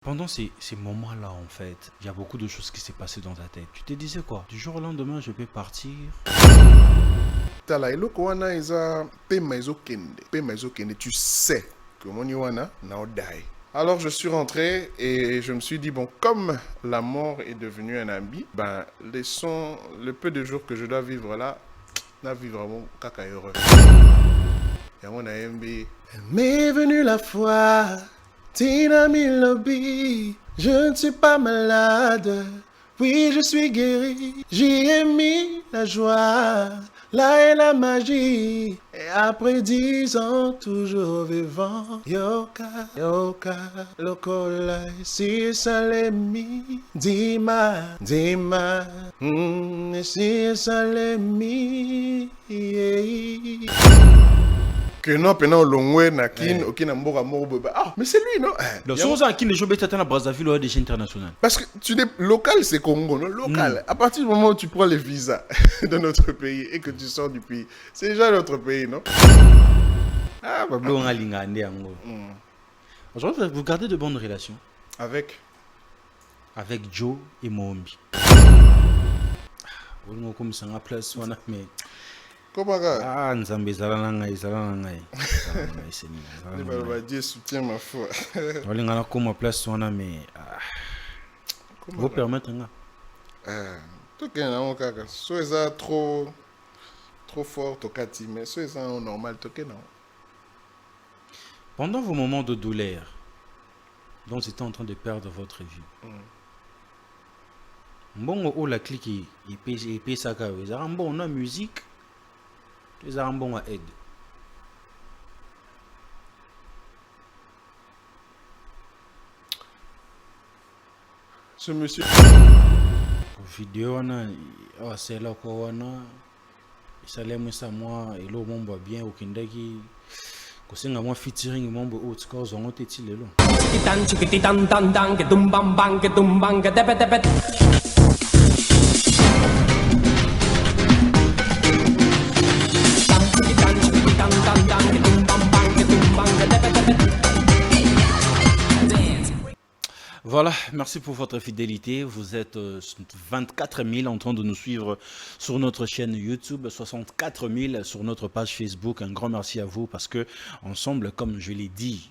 Pendant ces moments-là, en fait, il y a beaucoup de choses qui s'est passées dans ta tête. Tu te disais quoi? Du jour au lendemain, je peux partir. Tala eloko wana eza pema ezokende tu sais que moni wana na odai. Alors je suis rentré et je me suis dit bon, comme la mort est devenue un ami, ben laissons le peu de jours que je dois vivre là, na vivre vraiment kaka heureux. Et on a aimé. M'est venue la foi, Tina Milobi, je ne suis pas malade, oui je suis guéri, j'y ai mis la joie. Là est la magie, et après 10 ans, toujours vivant. Yoka, yoka, lokola, si salemi, dima, dima, si salemi, yeah. Que non, pendant longwe na kin, ok na mboka moro. Ah, mais c'est lui, non? Donc, si on a qui ne joue pas à Brazzaville ou à des internationales. Parce que tu dis local, c'est Congo, non? Local. À partir du moment où tu prends les visas de notre pays et que tu sors du pays, c'est déjà notre pays, non? Ah, bah, on a l'ingandé en gros. Aujourd'hui, vous gardez de bonnes relations avec Joe et Mombi. On comme ça en place, on a mais. Comment ça? Ah, Nzambe zalana ngai. Dieu soutient ma foi. On a comme place, on a mais. Vous permettre nga. Tout est là, kaka. Soit ça trop fort, tokati, mais soit ça normal, toké non. Pendant vos moments de douleur, dont vous étiez en train de perdre votre vie. Bon, oh la clique, il paye ça quand même. Bon, on a musique. Les arambons à aide. Ce monsieur. Vidéo, c'est là qu'on a. Ça l'aime ça, moi, et l'eau, mon bien, au Kindaki. Kosenga moi featuring mon beau haute score, on a été là. Voilà, merci pour votre fidélité. Vous êtes 24 000 en train de nous suivre sur notre chaîne YouTube, 64 000 sur notre page Facebook. Un grand merci à vous parce que ensemble, comme je l'ai dit,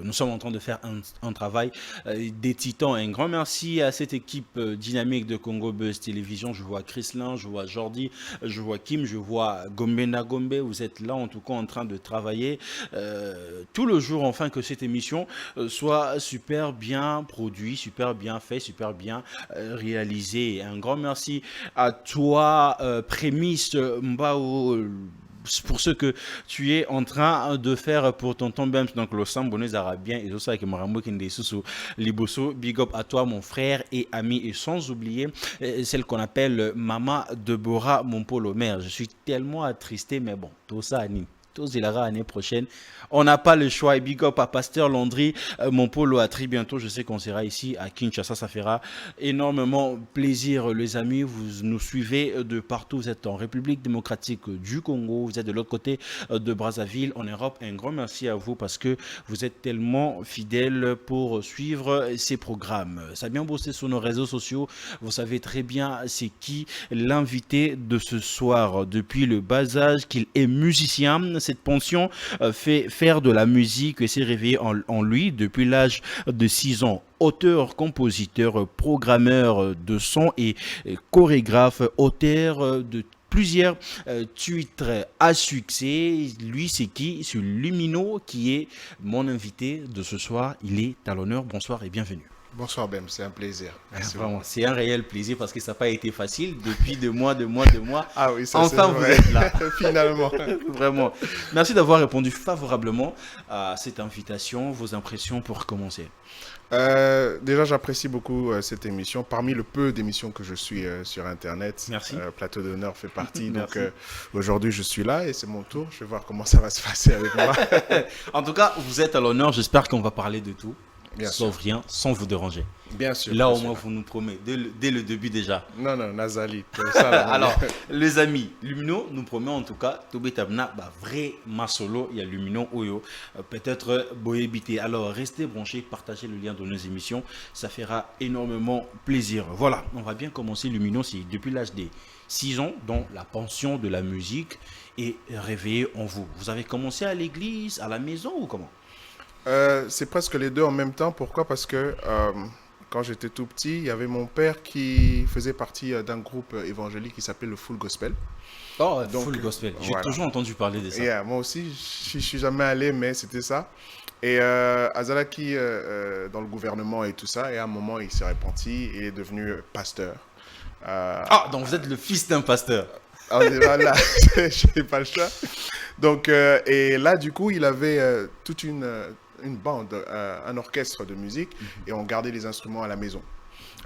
nous sommes en train de faire un travail des titans. Un grand merci à cette équipe dynamique de Congo Buzz Télévision. Je vois Chrislin, je vois Jordi, je vois Kim, je vois Gombena Gombe. Vous êtes là en tout cas en train de travailler tout le jour afin que cette émission soit super bien produit, super bien fait, super bien réalisé. Un grand merci à toi, Prémisse Mbao, pour ce que tu es en train de faire pour Tonton Bems. Donc, le Sambonais arabien et tout ça avec Marambo Kindesusu Liboso. Big up à toi, mon frère et ami. Et sans oublier celle qu'on appelle Mama Deborah Mompolo Mère. Je suis tellement attristé, mais bon, tout ça, Annie. Tous l'année prochaine. On n'a pas le choix. Et big up à Pasteur Landry, mon polo à très bientôt. Je sais qu'on sera ici à Kinshasa. Ça fera énormément plaisir, les amis. Vous nous suivez de partout. Vous êtes en République démocratique du Congo. Vous êtes de l'autre côté de Brazzaville, en Europe. Un grand merci à vous parce que vous êtes tellement fidèles pour suivre ces programmes. Ça a bien bossé sur nos réseaux sociaux. Vous savez très bien c'est qui l'invité de ce soir. Depuis le bas âge qu'il est musicien, cette pension fait faire de la musique et s'est réveillée en lui depuis l'âge de 6 ans. Auteur, compositeur, programmeur de son et chorégraphe, auteur de plusieurs titres à succès. Lui, c'est qui? C'est Lumino qui est mon invité de ce soir. Il est à l'honneur. Bonsoir et bienvenue. Bonsoir Ben, c'est un plaisir. C'est un réel plaisir parce que ça n'a pas été facile depuis des mois. Ah oui, ça enfin, vous êtes là. Finalement. Vraiment. Merci d'avoir répondu favorablement à cette invitation. Vos impressions pour commencer. Déjà, j'apprécie beaucoup cette émission. Parmi le peu d'émissions que je suis sur Internet, merci. Plateau d'honneur fait partie. Donc aujourd'hui, je suis là et c'est mon tour. Je vais voir comment ça va se passer avec moi. En tout cas, vous êtes à l'honneur. J'espère qu'on va parler de tout. Bien sauf sûr. rien, sans vous déranger. Bien sûr. Là, bien au sûr. moins, vous nous promettez, dès le début déjà. Non, non, Nazali. Ça, là, Alors, les amis, Lumino nous promet en tout cas, Tobe Tabna, vrai masolo, il y a Lumino Oyo, peut-être Boyebité. Alors, restez branchés, partagez le lien de nos émissions, ça fera énormément plaisir. Voilà, on va bien commencer Lumino, c'est depuis l'âge des 6 ans, dont la pension de la musique est réveillée en vous. Vous avez commencé à l'église, à la maison ou comment? C'est presque les deux en même temps. Pourquoi? Parce que quand j'étais tout petit, il y avait mon père qui faisait partie d'un groupe évangélique qui s'appelait le Full Gospel. Oh, Donc, full gospel. J'ai voilà. toujours entendu parler de ça. Yeah, moi aussi, je suis jamais allé, mais c'était ça. Et Azalaki, dans le gouvernement et tout ça, et à un moment, il s'est repenti et est devenu pasteur. Ah, donc vous êtes le fils d'un pasteur. On est là, je n'ai pas le choix. Donc, et là, du coup, il avait toute une bande, un orchestre de musique, et on gardait les instruments à la maison.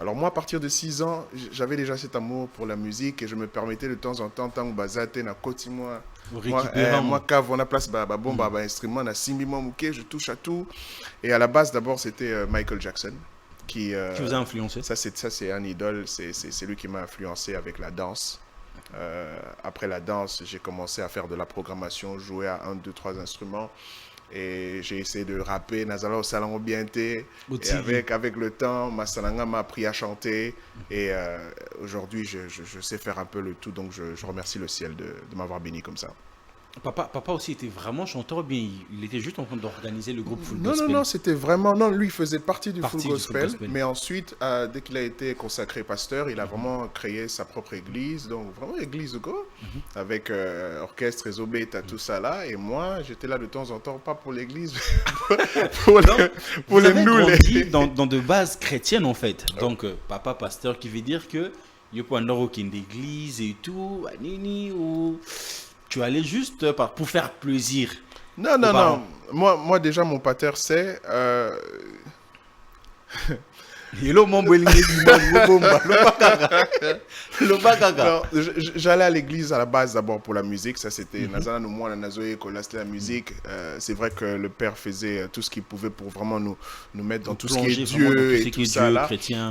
Alors moi, à partir de 6 ans, j'avais déjà cet amour pour la musique, et je me permettais de temps en temps, tant que bazate, na koti moi, Vous récupérez moi, cave, on a place, bon, instrument, na simbi moi, mouké, je touche à tout. Et à la base, d'abord, c'était Michael Jackson, qui vous a influencé. ça, c'est un idole, c'est lui qui m'a influencé avec la danse. Après la danse, j'ai commencé à faire de la programmation, jouer à 1, 2, 3 instruments. Et j'ai essayé de rapper, Nazala au salon bien été. Et avec le temps, ma salanga m'a appris à chanter. Et aujourd'hui, je sais faire un peu le tout. Donc, je remercie le ciel de m'avoir béni comme ça. Papa aussi était vraiment chanteur, bien il était juste en train d'organiser le groupe Full Non, Gospel. non, c'était vraiment... Non, lui, il faisait partie du Partie Full du Gospel. Full Gospel. Mais ensuite, dès qu'il a été consacré pasteur, il a vraiment créé sa propre église. Donc, vraiment, église de go. Avec orchestre, réseau bêta, tout ça là. Et moi, j'étais là de temps en temps, pas pour l'église, mais pour Vous les avez nous. grandi dans de bases chrétiennes en fait. Donc papa pasteur qui veut dire que il y a pas aucune église et tout, nini ou tu allais juste pour faire plaisir. Non, non, aux parents. non. Moi, déjà, mon pater sait... Hello mon Non, j'allais à l'église à la base d'abord pour la musique, ça c'était Nazana nous moi Nazoé c'était la musique. C'est vrai que le père faisait tout ce qu'il pouvait pour vraiment nous mettre dans tout ce qui est Dieu et tout ça là.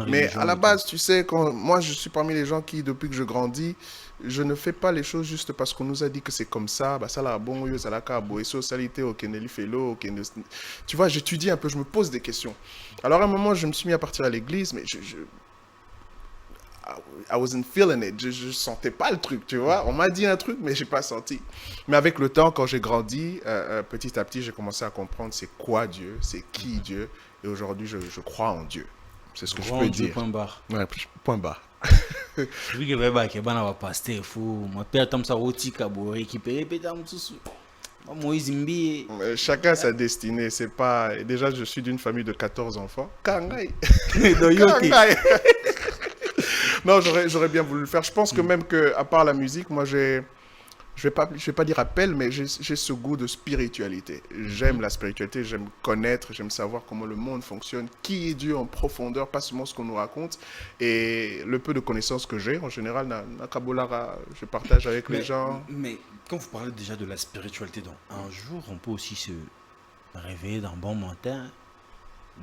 Mais à la base, tu sais, moi je suis parmi les gens qui depuis que je grandis, je ne fais pas les choses juste parce qu'on nous a dit que c'est comme ça. Bah ça là bon yo ça là cabo et socialité au Keneli Fellow, tu vois, j'étudie un peu, je me pose des questions. Alors à un moment, je me suis mis à partir à l'église, mais I wasn't feeling it. Je sentais pas le truc, tu vois. On m'a dit un truc, mais j'ai pas senti. Mais avec le temps, quand j'ai grandi, petit à petit, j'ai commencé à comprendre c'est quoi Dieu, c'est qui Dieu. Et aujourd'hui, je crois en Dieu. C'est ce que je peux dire. Point barre. Ouais, point barre. Vu que vraiment que bana va pasteur fou, mon père tam ça otika bo récupérer pétam tout. Moïse Mbi. Chacun sa destinée. C'est pas. Déjà, je suis d'une famille de 14 enfants. Kangai. Kangai. Non, j'aurais bien voulu le faire. Je pense que même que, à part la musique, moi, je vais pas dire appel, mais j'ai ce goût de spiritualité. J'aime la spiritualité, j'aime connaître, j'aime savoir comment le monde fonctionne, qui est Dieu en profondeur, pas seulement ce qu'on nous raconte. Et le peu de connaissances que j'ai, en général, je partage avec les gens. Mais quand vous parlez déjà de la spiritualité, donc un jour, on peut aussi se réveiller d'un bon matin,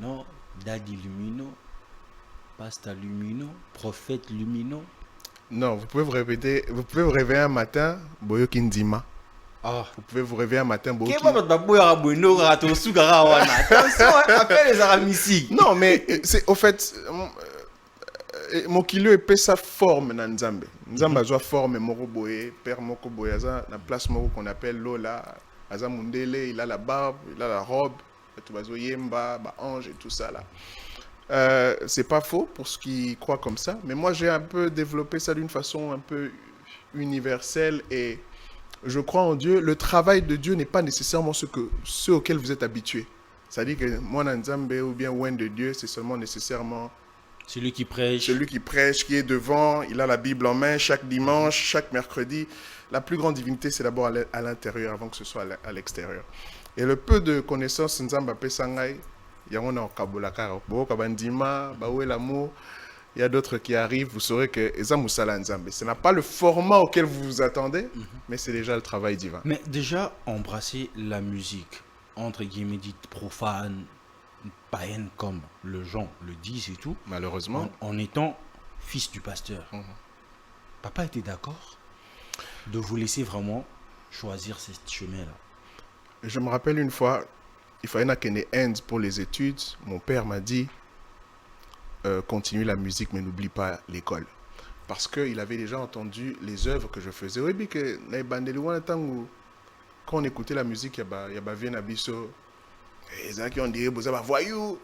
non, Daddy Lumino, Pasteur Lumino, Prophète Lumino. Non, vous pouvez vous réveiller un matin, Boyo Kindima. Ah. Vous pouvez vous réveiller un matin, Boyo Non, mais c'est au fait, mon kilo épais sa forme dans Nzambe. Nzambe a forme moko boye, père moko boye, na place moko qu'on appelle Lola, aza mundele, il a la barbe, il a la robe, tout bazo yemba, ba ange et tout ça là. C'est pas faux pour ceux qui croient comme ça, mais moi j'ai un peu développé ça d'une façon un peu universelle et je crois en Dieu. Le travail de Dieu n'est pas nécessairement ce auquel vous êtes habitués. C'est-à-dire que moi, Nzambe ou bien Ouen de Dieu, c'est seulement nécessairement celui qui prêche. Celui qui prêche, qui est devant, il a la Bible en main chaque dimanche, chaque mercredi. La plus grande divinité, c'est d'abord à l'intérieur avant que ce soit à l'extérieur. Et le peu de connaissances, Nzamba Pesangai, il y a un Kabolaka, Kabandima, Baoué l'amour. Il y a d'autres qui arrivent, vous saurez que Ezamoussala Nzambe. Ce n'est pas le format auquel vous vous attendez, mais c'est déjà le travail divin. Mais déjà, embrasser la musique, entre guillemets dite profane, païenne comme le gens le disent et tout, Malheureusement. en étant fils du pasteur. Papa était d'accord de vous laisser vraiment choisir ce chemin-là. Je me rappelle une fois, il fallait qu'il y ait une Inde pour les études. Mon père m'a dit, continue la musique, mais n'oublie pas l'école. Parce qu'il avait déjà entendu les œuvres que je faisais. Oui, que quand on écoutait la musique, il y a Bien Abisso. Les gens qui ont dit, vous avez voyou.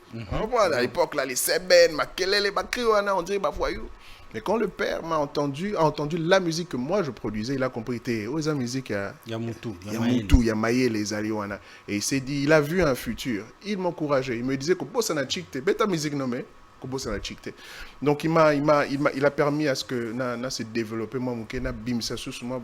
À l'époque, là, les Seben, Makelele, Bakriwana, on dirait voyou. Mais quand le père a entendu la musique que moi je produisais, il a compris que la musique, il y a Moutou, il y a Maïe, les Aliwana. Et il s'est dit, il a vu un futur. Il m'encourageait. Il me disait que bossa na chikte, beta musique nommée, que bossa na chikte. Donc il a permis à ce que na se développer moi mon na bim ça sous moi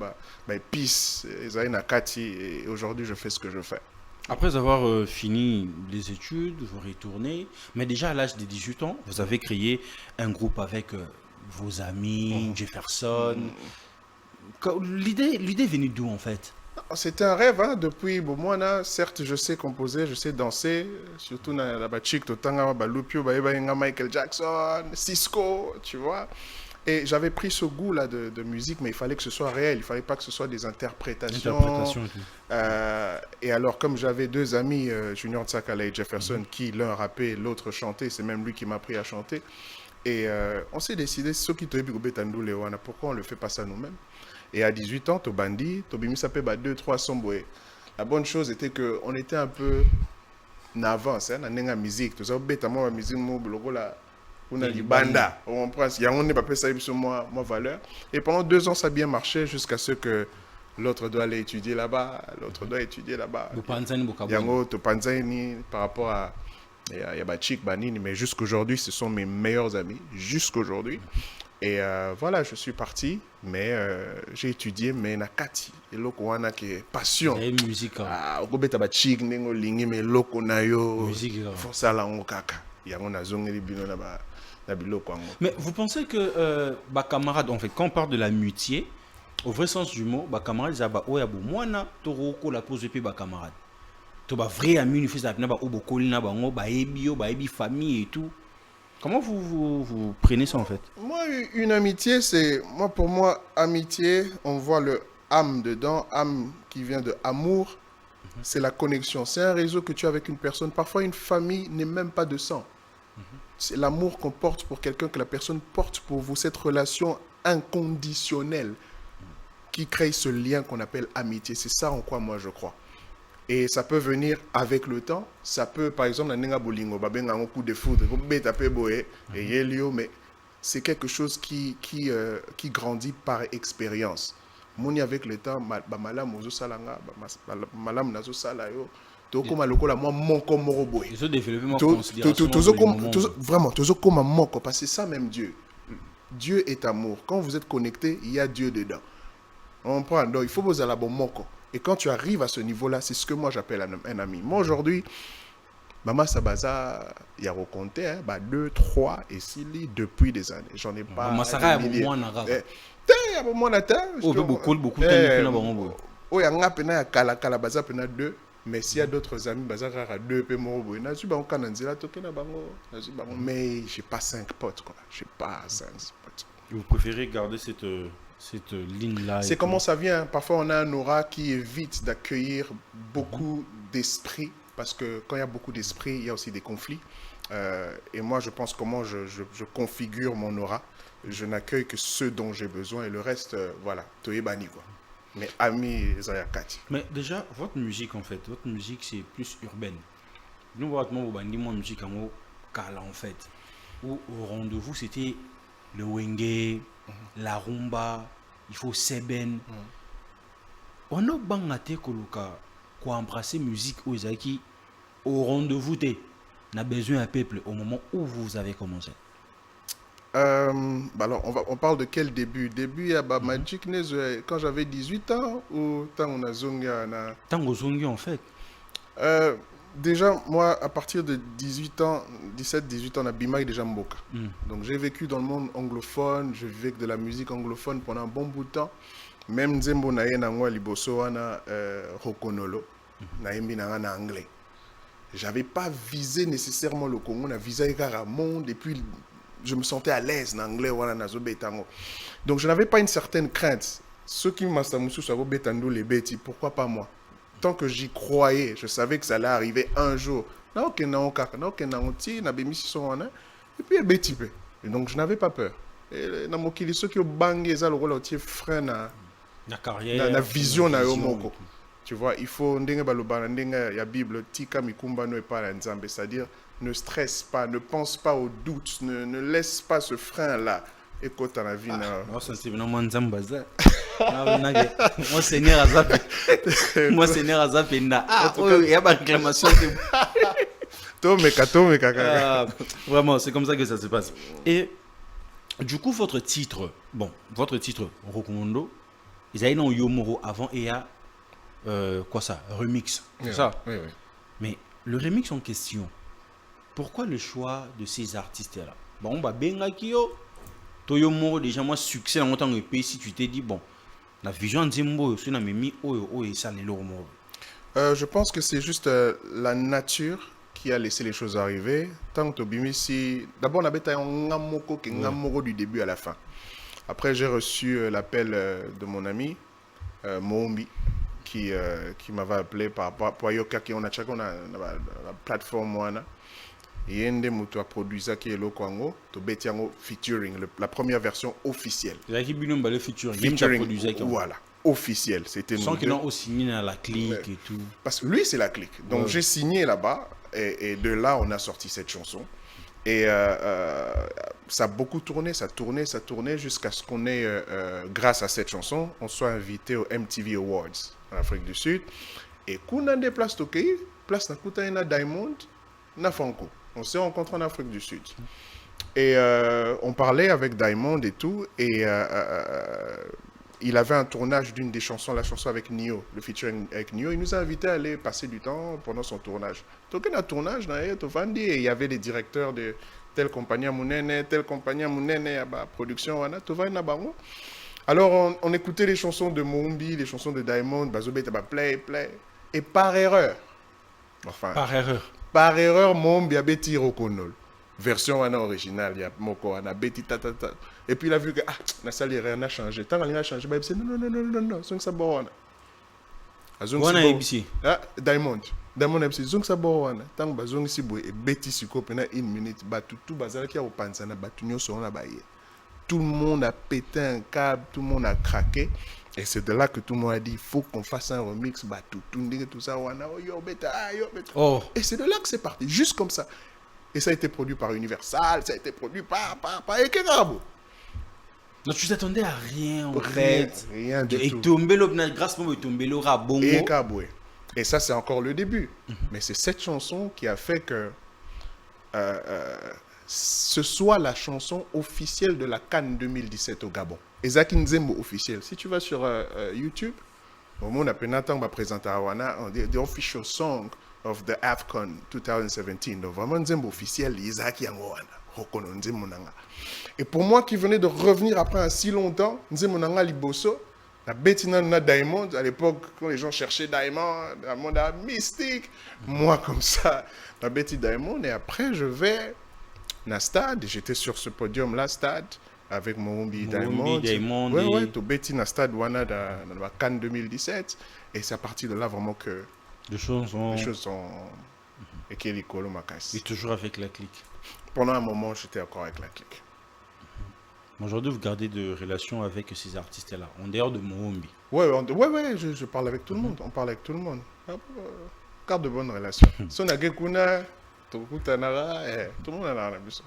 peace, na kati, et aujourd'hui je fais ce que je fais. Après avoir fini les études, vous retournez, mais déjà à l'âge de 18 ans, vous avez créé un groupe avec vos amis, Jefferson. L'idée est venue d'où en fait? C'était un rêve, hein, depuis moi, certes je sais composer, je sais danser, surtout dans la bachik, Michael Jackson, Cisco, tu vois. Et j'avais pris ce goût-là de musique, mais il fallait que ce soit réel, il ne fallait pas que ce soit des interprétations. Et alors, comme j'avais deux amis, Junior Tsakala et Jefferson, qui l'un rappait, l'autre chantait, c'est même lui qui m'a appris à chanter. Et on s'est décidé, pourquoi on ne le fait pas ça nous-mêmes? Et à 18 ans, Tobandi, Tobimi s'appelle 2-3 Somboé. La bonne chose était qu'on était un peu en avance, dans la musique. Tout ça, la musique, on a dit banda, on prend, il y a on n'est pas fait ça sur moi valeur. Et pendant 2 ans, ça a bien marché jusqu'à ce que l'autre doit aller étudier là-bas, l'autre doit étudier là-bas. Par rapport à Yabachik, Banini, mais jusqu'aujourd'hui, ce sont mes meilleurs amis, jusqu'aujourd'hui. Et voilà, je suis parti, mais j'ai étudié, mais nakati, et loko wana qui est passion. Et musique. Ah, okobeta bachik nengo lingi mais loko na yo. Musique. Força la ngokaka. Yango na zongeli bino na ba. Mais vous pensez que camarade, en fait, quand on parle de l'amitié, au vrai sens du mot, camarade, c'est moi na toroko la pose pe camarade. To ba vrai ami, une fois na ba obokoli na bango, ba ebio, ba ebi famille et tout. Comment vous prenez ça en fait? Moi, une amitié, pour moi, amitié, on voit le âme dedans, âme qui vient de amour, c'est la connexion. C'est un réseau que tu as avec une personne. Parfois, une famille n'est même pas de sang. C'est l'amour qu'on porte pour quelqu'un, que la personne porte pour vous, cette relation inconditionnelle qui crée ce lien qu'on appelle amitié. C'est ça en quoi moi je crois. Et ça peut venir avec le temps. Ça peut, par exemple, un coup de foudre, mais c'est quelque chose qui grandit par expérience. Moni avec le temps, malam ozo salanga, malam nazo salayo. Vraiment, parce que c'est ça même Dieu. Dieu est amour. Quand vous êtes connecté, il y a Dieu dedans. On prend, donc il faut vous aller bon moko. Et quand tu arrives à ce niveau-là, c'est ce que moi j'appelle un ami. Moi aujourd'hui, Maman Sabaza, il y a raconté 2, 3 et 6 lits depuis des années. J'en ai pas. Maman Sarah, il y a beaucoup. Mais s'il y a d'autres amis, deux mais j'ai pas 5 potes. J'ai pas 5 potes. Vous préférez garder cette ligne-là? C'est comment ça vient. Parfois, on a un aura qui évite d'accueillir beaucoup d'esprits. Parce que quand il y a beaucoup d'esprits, il y a aussi des conflits. Et moi, je pense comment je configure mon aura. Je n'accueille que ceux dont j'ai besoin. Et le reste, voilà, toyebani quoi. Mais amis, Zayakati. Mais déjà, votre musique, en fait, c'est plus urbaine. Nous, votre musique en Kala, en fait. Où au rendez-vous, c'était le wenge, la rumba, il faut seben. On a bangate koloka quoi embrasser musique aux Zaki au rendez-vous t'es n'a besoin un peuple au moment où vous avez commencé. Alors, on parle de quel début? Début, il y a Magic quand j'avais 18 ans ou tant on a zonga? Tant on zonga en fait. Déjà, moi, à partir de 18 ans, 17-18 ans, on a Bimaï déjà Mboka. Donc, j'ai vécu dans le monde anglophone, je vivais de la musique anglophone pendant un bon bout de temps. Même Nzembo Naye Nangwa Liboso Wana Rokonolo, Naimbi Nanga anglais. j'avais pas visé nécessairement le Congo, on a visé le monde, et puis je me sentais à l'aise en anglais, voilà, nazo betango. Donc je n'avais pas une certaine crainte. Ceux qui m'ont dit betando les bêtis, pourquoi pas moi? Tant que j'y croyais, je savais que ça allait arriver un jour. Et puis et donc je n'avais pas peur. Et dans mon kili, ceux qui ont bangé ça le rôle de frein La carrière, la vision na yo vision et moko. tout. Tu vois, il faut ndenge balobana ndenge ya Bible tika mikumba no epala nzambe, c'est-à-dire ne stresse pas, ne pense pas aux doutes, ne laisse pas ce frein là. Écoute à la vie na. Moi sensiblement moi nzambaza. Moi Seigneur Azap. Moi Seigneur Azap na. Ah, il y a pas réclamation. Tomeka kaka. Vraiment, c'est comme ça que ça se passe. Et du coup, votre titre, Rokumondo, ils avaient un Yomoro avant et il y a quoi ça, remix, c'est ça. Oui. Mais le remix en question, pourquoi le choix de ces artistes-là? Bon, bah Bengakio, Toyomoro déjà moi succès en tant que pays. Si tu t'es dit bon, la vision d'Imbo, c'est une mimi et ça les lourds. Je pense que c'est juste la nature qui a laissé les choses arriver. Tant que Bimisi, d'abord on avait un ngamoko qui ngamoko du début à la fin. Après j'ai reçu l'appel de mon ami Moombi qui m'avait appelé par rapport à Yoka qui on a chacun la plateforme Wana. Et Ende Mutu a produit ça qui est le Kwango, to Betiango featuring la première version officielle. Featuring, voilà, officielle. C'était sans qu'ils n'ont aussi signé dans la clique et tout. Parce que lui c'est la clique. Donc j'ai signé là-bas et de là on a sorti cette chanson. Et ça a beaucoup tourné, ça tournait jusqu'à ce qu'on ait, grâce à cette chanson, on soit invité au MTV Awards en Afrique du Sud. Et qu'on a des places toquées, place na Kutaina Diamond, na Franco. On s'est rencontrés en Afrique du Sud. Et on parlait avec Diamond et tout. Et il avait un tournage d'une des chansons, la chanson avec Nio, le featuring avec Nio. Il nous a invités à aller passer du temps pendant son tournage. Donc, il y a un tournage, et il y avait les directeurs de telle compagnie à Mounene, à production, alors on écoutait les chansons de Moumbi, les chansons de Diamond, Bazobé, play. Et par erreur, par erreur, Moumbi a bêti Rokonol. Version originale, il y a Moko, on a bêti tatata. Et puis il a vu que, la salle, rien n'a changé. Tant qu'il a changé, il a dit non, c'est ça bon. Diamond a dit, c'est ça bon. Tant que Zong Sibo et bêti Siko, pendant une minute, tout bazar qui a au pansana, Batunyo sur la baille. Tout le monde a pété un câble, tout le monde a craqué. Et c'est de là que tout le monde a dit, il faut qu'on fasse un remix, tout ça, Et c'est de là que c'est parti, juste comme ça. Et ça a été produit par Universal, ça a été produit par Ekenabo. Donc tu t'attendais à rien en fait. Rien du tout. Grâce à moi, Tombelo Rabongo. Et ça, c'est encore le début. Mais c'est cette chanson qui a fait que ce soit la chanson officielle de la CAN 2017 au Gabon. Ezaki Nzembo officiel. Si tu vas sur YouTube, au moment où on va présenter on dit the official song of the AFCON 2017. Donc vraiment Nzembo officiel, Ezaki Yangoana. Et pour moi qui venais de revenir après un si longtemps, Nzembo Nanga Liboso, la Bettina na Diamond, à l'époque, quand les gens cherchaient Diamond a mystique. Moi, comme ça, la Betty Diamond. Et après, je vais à Stade. J'étais sur ce podium-là, Stade, avec Moumbi Diamond. Ouais, tout Betty na Stade, Wana, dans la Cannes 2017. Et c'est à partir de là vraiment que les choses sont. Et qui est l'école, Makassi. Et toujours avec la clique. Pendant un moment, j'étais encore avec la clique. Aujourd'hui, vous gardez de relations avec ces artistes-là, en dehors de Moumbi. Ouais, je parle avec tout le monde. On parle avec tout le monde. Garde de bonnes relations. Si on a Gekuna, tout le monde a la mission.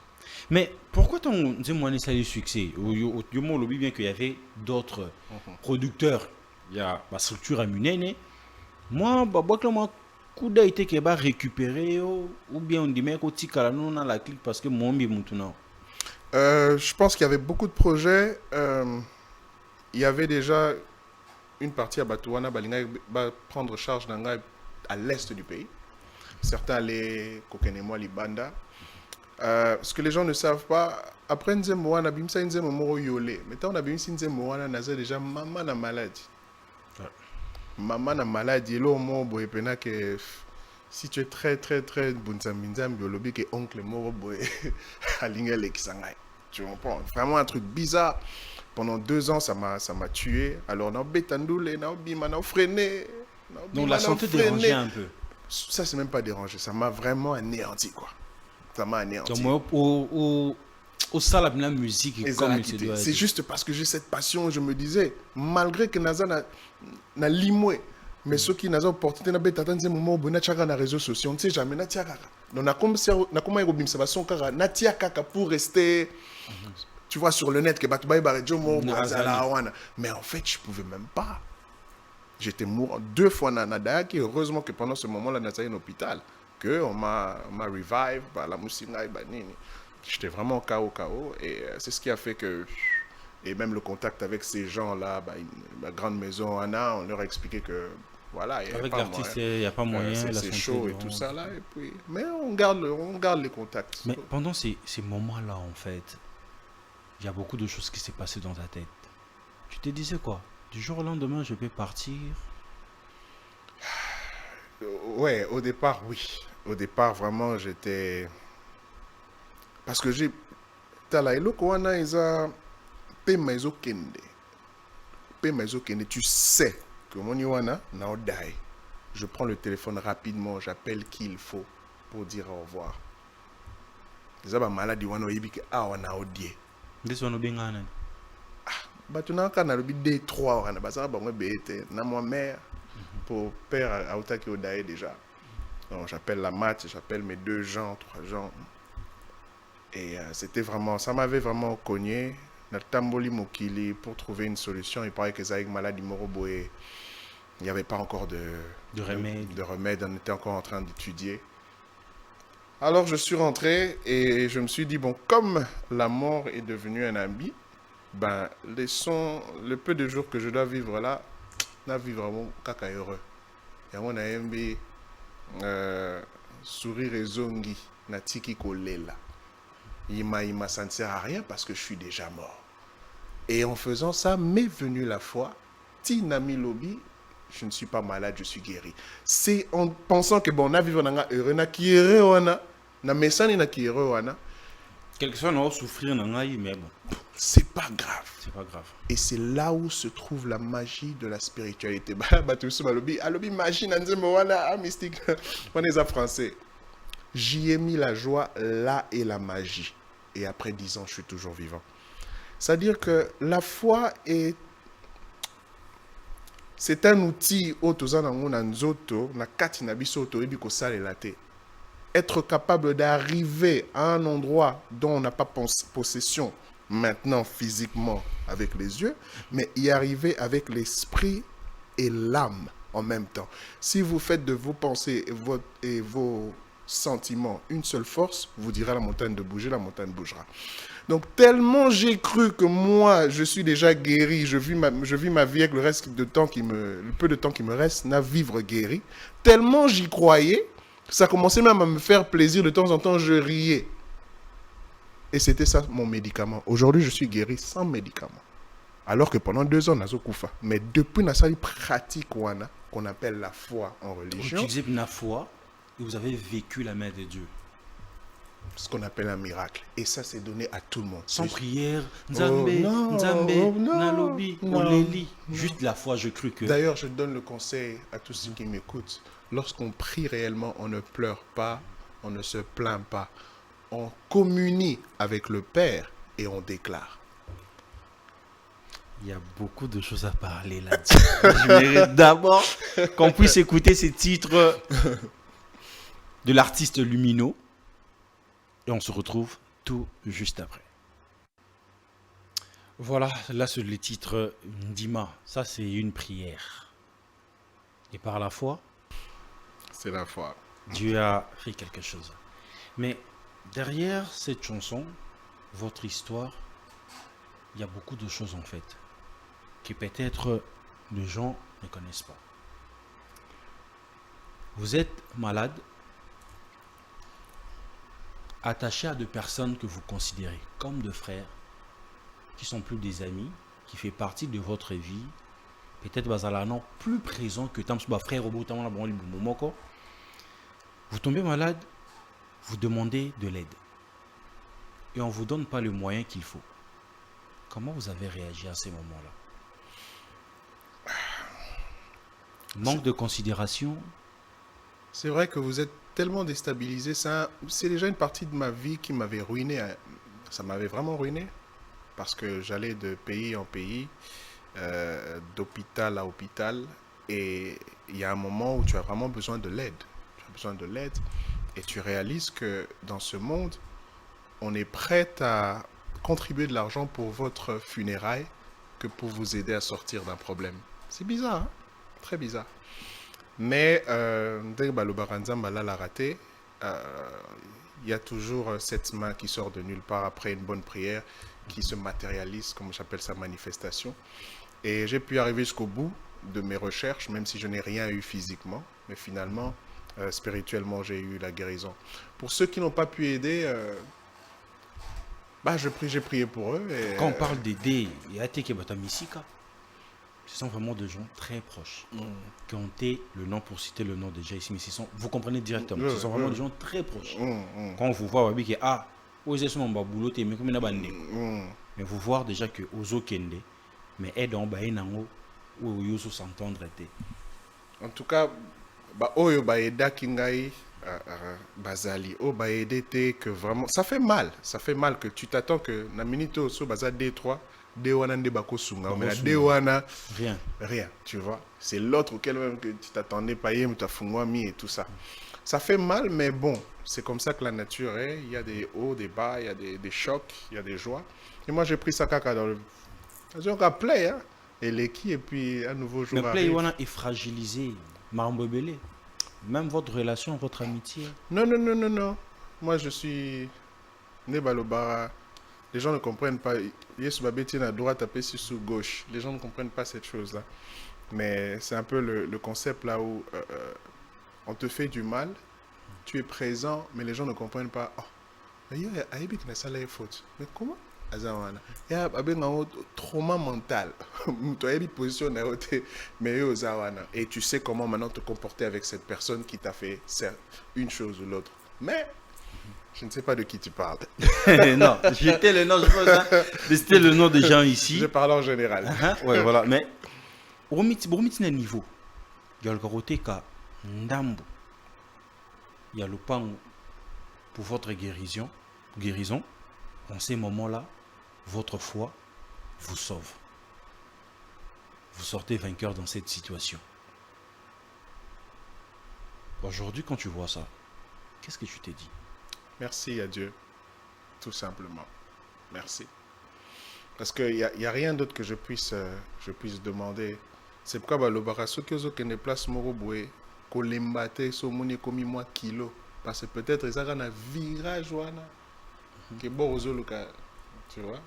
Mais pourquoi ton Nzemouane ça a eu succès? Au moins, on bien qu'il y avait d'autres producteurs. Il y a ma structure à Munene. Moi, coup d'été qui va récupérer ou bien on dit mais qu'on tique à la clique parce que Moumbi maintenant. Je pense qu'il y avait beaucoup de projets. Il y avait déjà une partie à Batouana, Balinga va prendre charge d'Anga à l'est du pays. Certains allaient Kokenemo, Libanda. Ce que les gens ne savent pas, après Nzemouana, Bimsa Nzemouana Yolé. Maintenant, on a Bimsa Nzemouana, Naza déjà maman na maladie. Maman na maladie, là au moins, que Si tu es très, très, très bunzambinzam, biolobi que oncle moro boy, alingele kisangai. Tu comprends? Vraiment un truc bizarre. Pendant 2 ans, ça m'a tué. Alors, on a bétandoulé, on a bima, on a freiné. Donc la santé dérangeait un peu. Ça, c'est même pas dérangé. Ça m'a vraiment anéanti, quoi. Ça m'a anéanti. Donc moi, au salon de la musique, comme il se doit C'est être. juste parce que j'ai cette passion, je me disais, malgré que Naza n'a limoué, mais ceux qui n'ont opportunité na beta tanze moment bon na tchaka na réseaux sociaux, on ne sait jamais na tiaka. Donc na comme robim ça va son kara na tiaka pour rester tu vois sur le net que batu ba jomo wana. Mais en fait, je pouvais même pas. J'étais mourant 2 fois na Nadaki, heureusement que pendant ce moment-là na un hôpital que on m'a revive par la musinga et banini. J'étais vraiment KO et c'est ce qui a fait que et même le contact avec ces gens-là, la grande maison Anna, on leur a expliqué que voilà, il y a Avec pas l'artiste, moyen. il n'y a pas moyen. C'est chaud et tout ça là, et puis mais on garde les contacts. Mais pendant ces moments-là, en fait, il y a beaucoup de choses qui s'est passé dans ta tête. Tu te disais quoi? Du jour au lendemain, je vais partir. Ouais, au départ, oui. Au départ, vraiment, j'étais parce que j'ai tala eloko wana eza pema ezokende. Pema ezokende, tu sais que mon wana na odai. Je prends le téléphone rapidement, j'appelle qui il faut pour dire au revoir. Eza ba maladi wana oyebiki awa na odie. Ndesi wana obengana. Bato na kana lobi 2-3 wana basa bango bete na moi mère pour père autaki odai déjà. Donc j'appelle la mat, j'appelle mes 2 gens, 3 gens. Et c'était vraiment, ça m'avait vraiment cogné. Na tamboli mokili pour trouver une solution. Il paraît que ça avec maladie moroboé, il n'y avait pas encore de remède. On était encore en train d'étudier. Alors je suis rentré et je me suis dit, bon, comme la mort est devenue un ami, ben, laissons le peu de jours que je dois vivre là, na vivre vraiment kaka heureux. Et on a aimé sourire et zongi, na tiki kolela. Ima, ça ne sert à rien parce que je suis déjà mort. Et en faisant ça, m'est venue la foi. Tinami Lobi, je ne suis pas malade, je suis guéri. C'est en pensant que bon, on a vécu dans heureux, na kiere wana, na mesani na kiere wana. Quelque soit, on va souffrir, mais bon. C'est pas grave. C'est pas grave. Et c'est là où se trouve la magie de la spiritualité. Alobi magie, nanzemo wana, mystique. On est à français. J'y ai mis la joie là et la magie. Et après 10 ans, je suis toujours vivant. C'est-à-dire que la foi c'est un outil être capable d'arriver à un endroit dont on n'a pas possession maintenant physiquement avec les yeux, mais y arriver avec l'esprit et l'âme en même temps. Si vous faites de vos pensées et vos sentiments une seule force, vous direz à la montagne de bouger, la montagne bougera. Donc tellement j'ai cru que moi je suis déjà guéri, je vis ma vie avec le peu de temps qui me reste, à vivre guéri. Tellement j'y croyais, ça commençait même à me faire plaisir, de temps en temps je riais. Et c'était ça mon médicament. Aujourd'hui je suis guéri sans médicament. Alors que pendant 2 ans, nazo koufa. Mais depuis nasali pratique qu'on appelle la foi en religion. Vous utilisez la foi et vous avez vécu la main de Dieu. Ce qu'on appelle un miracle. Et ça, c'est donné à tout le monde. Sans prière, Nalobi, Oleli. Juste la foi, je crus que... D'ailleurs, je donne le conseil à tous ceux qui m'écoutent. Lorsqu'on prie réellement, on ne pleure pas, on ne se plaint pas. On communie avec le Père et on déclare. Il y a beaucoup de choses à parler là-dessus. Je mérite d'abord qu'on puisse écouter ces titres de l'artiste Lumino. Et on se retrouve tout juste après. Voilà, là c'est le titre Ndima. Ça c'est une prière. Et par la foi, c'est la foi. Dieu a fait quelque chose. Mais derrière cette chanson, votre histoire, il y a beaucoup de choses en fait que peut-être les gens ne connaissent pas. Vous êtes malade, attaché à 2 personnes que vous considérez comme de frères, qui sont plus des amis, qui fait partie de votre vie, peut-être bazala non plus présent que tant que frère au bout de Vous tombez malade, vous demandez de l'aide. Et on ne vous donne pas le moyen qu'il faut. Comment vous avez réagi à ces moments-là? Manque de considération? C'est vrai que vous êtes tellement déstabilisé. C'est déjà une partie de ma vie qui m'avait ruiné. Ça m'avait vraiment ruiné. Parce que j'allais de pays en pays, d'hôpital à hôpital. Et il y a un moment où tu as vraiment besoin de l'aide. Tu as besoin de l'aide. Et tu réalises que dans ce monde, on est prêt à contribuer de l'argent pour votre funéraille que pour vous aider à sortir d'un problème. C'est bizarre, hein? Très bizarre. Mais dès que le Baranzamba l'a raté, il y a toujours cette main qui sort de nulle part après une bonne prière, qui se matérialise, comme j'appelle ça, manifestation. Et j'ai pu arriver jusqu'au bout de mes recherches, même si je n'ai rien eu physiquement. Mais finalement, spirituellement, j'ai eu la guérison. Pour ceux qui n'ont pas pu aider, j'ai prié pour eux. Et, quand on parle d'aider, il y a Teke Batamisika. Ce sont vraiment des gens très proches qui ont été le nom, pour citer le nom déjà ici, mais vous comprenez directement, ce sont vraiment des gens très proches. Quand on vous voit, vous dites ah, où est-ce que boulot mais comme mais vous voir déjà que Ozo Kende, mais aide en baïnango ou Yoso s'entendre. En tout cas, Oyo Baeda Kingai Bazali, O Baede que vraiment, ça fait mal que tu t'attends que na minute so Baza D3. Dewana Ndebako Sunga, mais la Dewana, rien, tu vois. C'est l'autre auquel même que tu t'attendais pas, tu as fungwami et tout ça. Ça fait mal, mais bon, c'est comme ça que la nature est. Il y a des hauts, des bas, il y a des chocs, il y a des joies. Et moi, j'ai pris ça caca dans le. J'ai encore play, hein. Et l'équipe, et puis un nouveau jour. Le play est fragilisé, Marambebele. Même votre relation, votre amitié. Non. Moi, je suis Nebalobara. Les gens ne comprennent pas. Yes, Babetine à droite, tapé sous gauche. Les gens ne comprennent pas cette chose-là. Mais c'est un peu le concept là où on te fait du mal, tu es présent, mais les gens ne comprennent pas. Oh, il y a ça là faute. Mais comment? Il y a un trauma mental. Tu as une position mais et tu sais comment maintenant te comporter avec cette personne qui t'a fait une chose ou l'autre. Mais je ne sais pas de qui tu parles. Non, j'étais le nom, je pense, c'était le nom des gens ici. Je parle en général. Ouais, voilà. Mais, au niveau, il y a le côté ka ndambo. Il y a le pan pour votre guérison. En ces moments-là, votre foi vous sauve. Vous sortez vainqueur dans cette situation. Aujourd'hui, quand tu vois ça, qu'est-ce que tu t'es dit? Merci à Dieu, tout simplement. Merci. Parce qu'il n'y a rien d'autre que je puisse demander. C'est pourquoi le barasso qui est place moroboué, kolembate, somoni komi moi kilo. Parce que peut-être ils ont un virage qui est bon aux oluka, tu vois.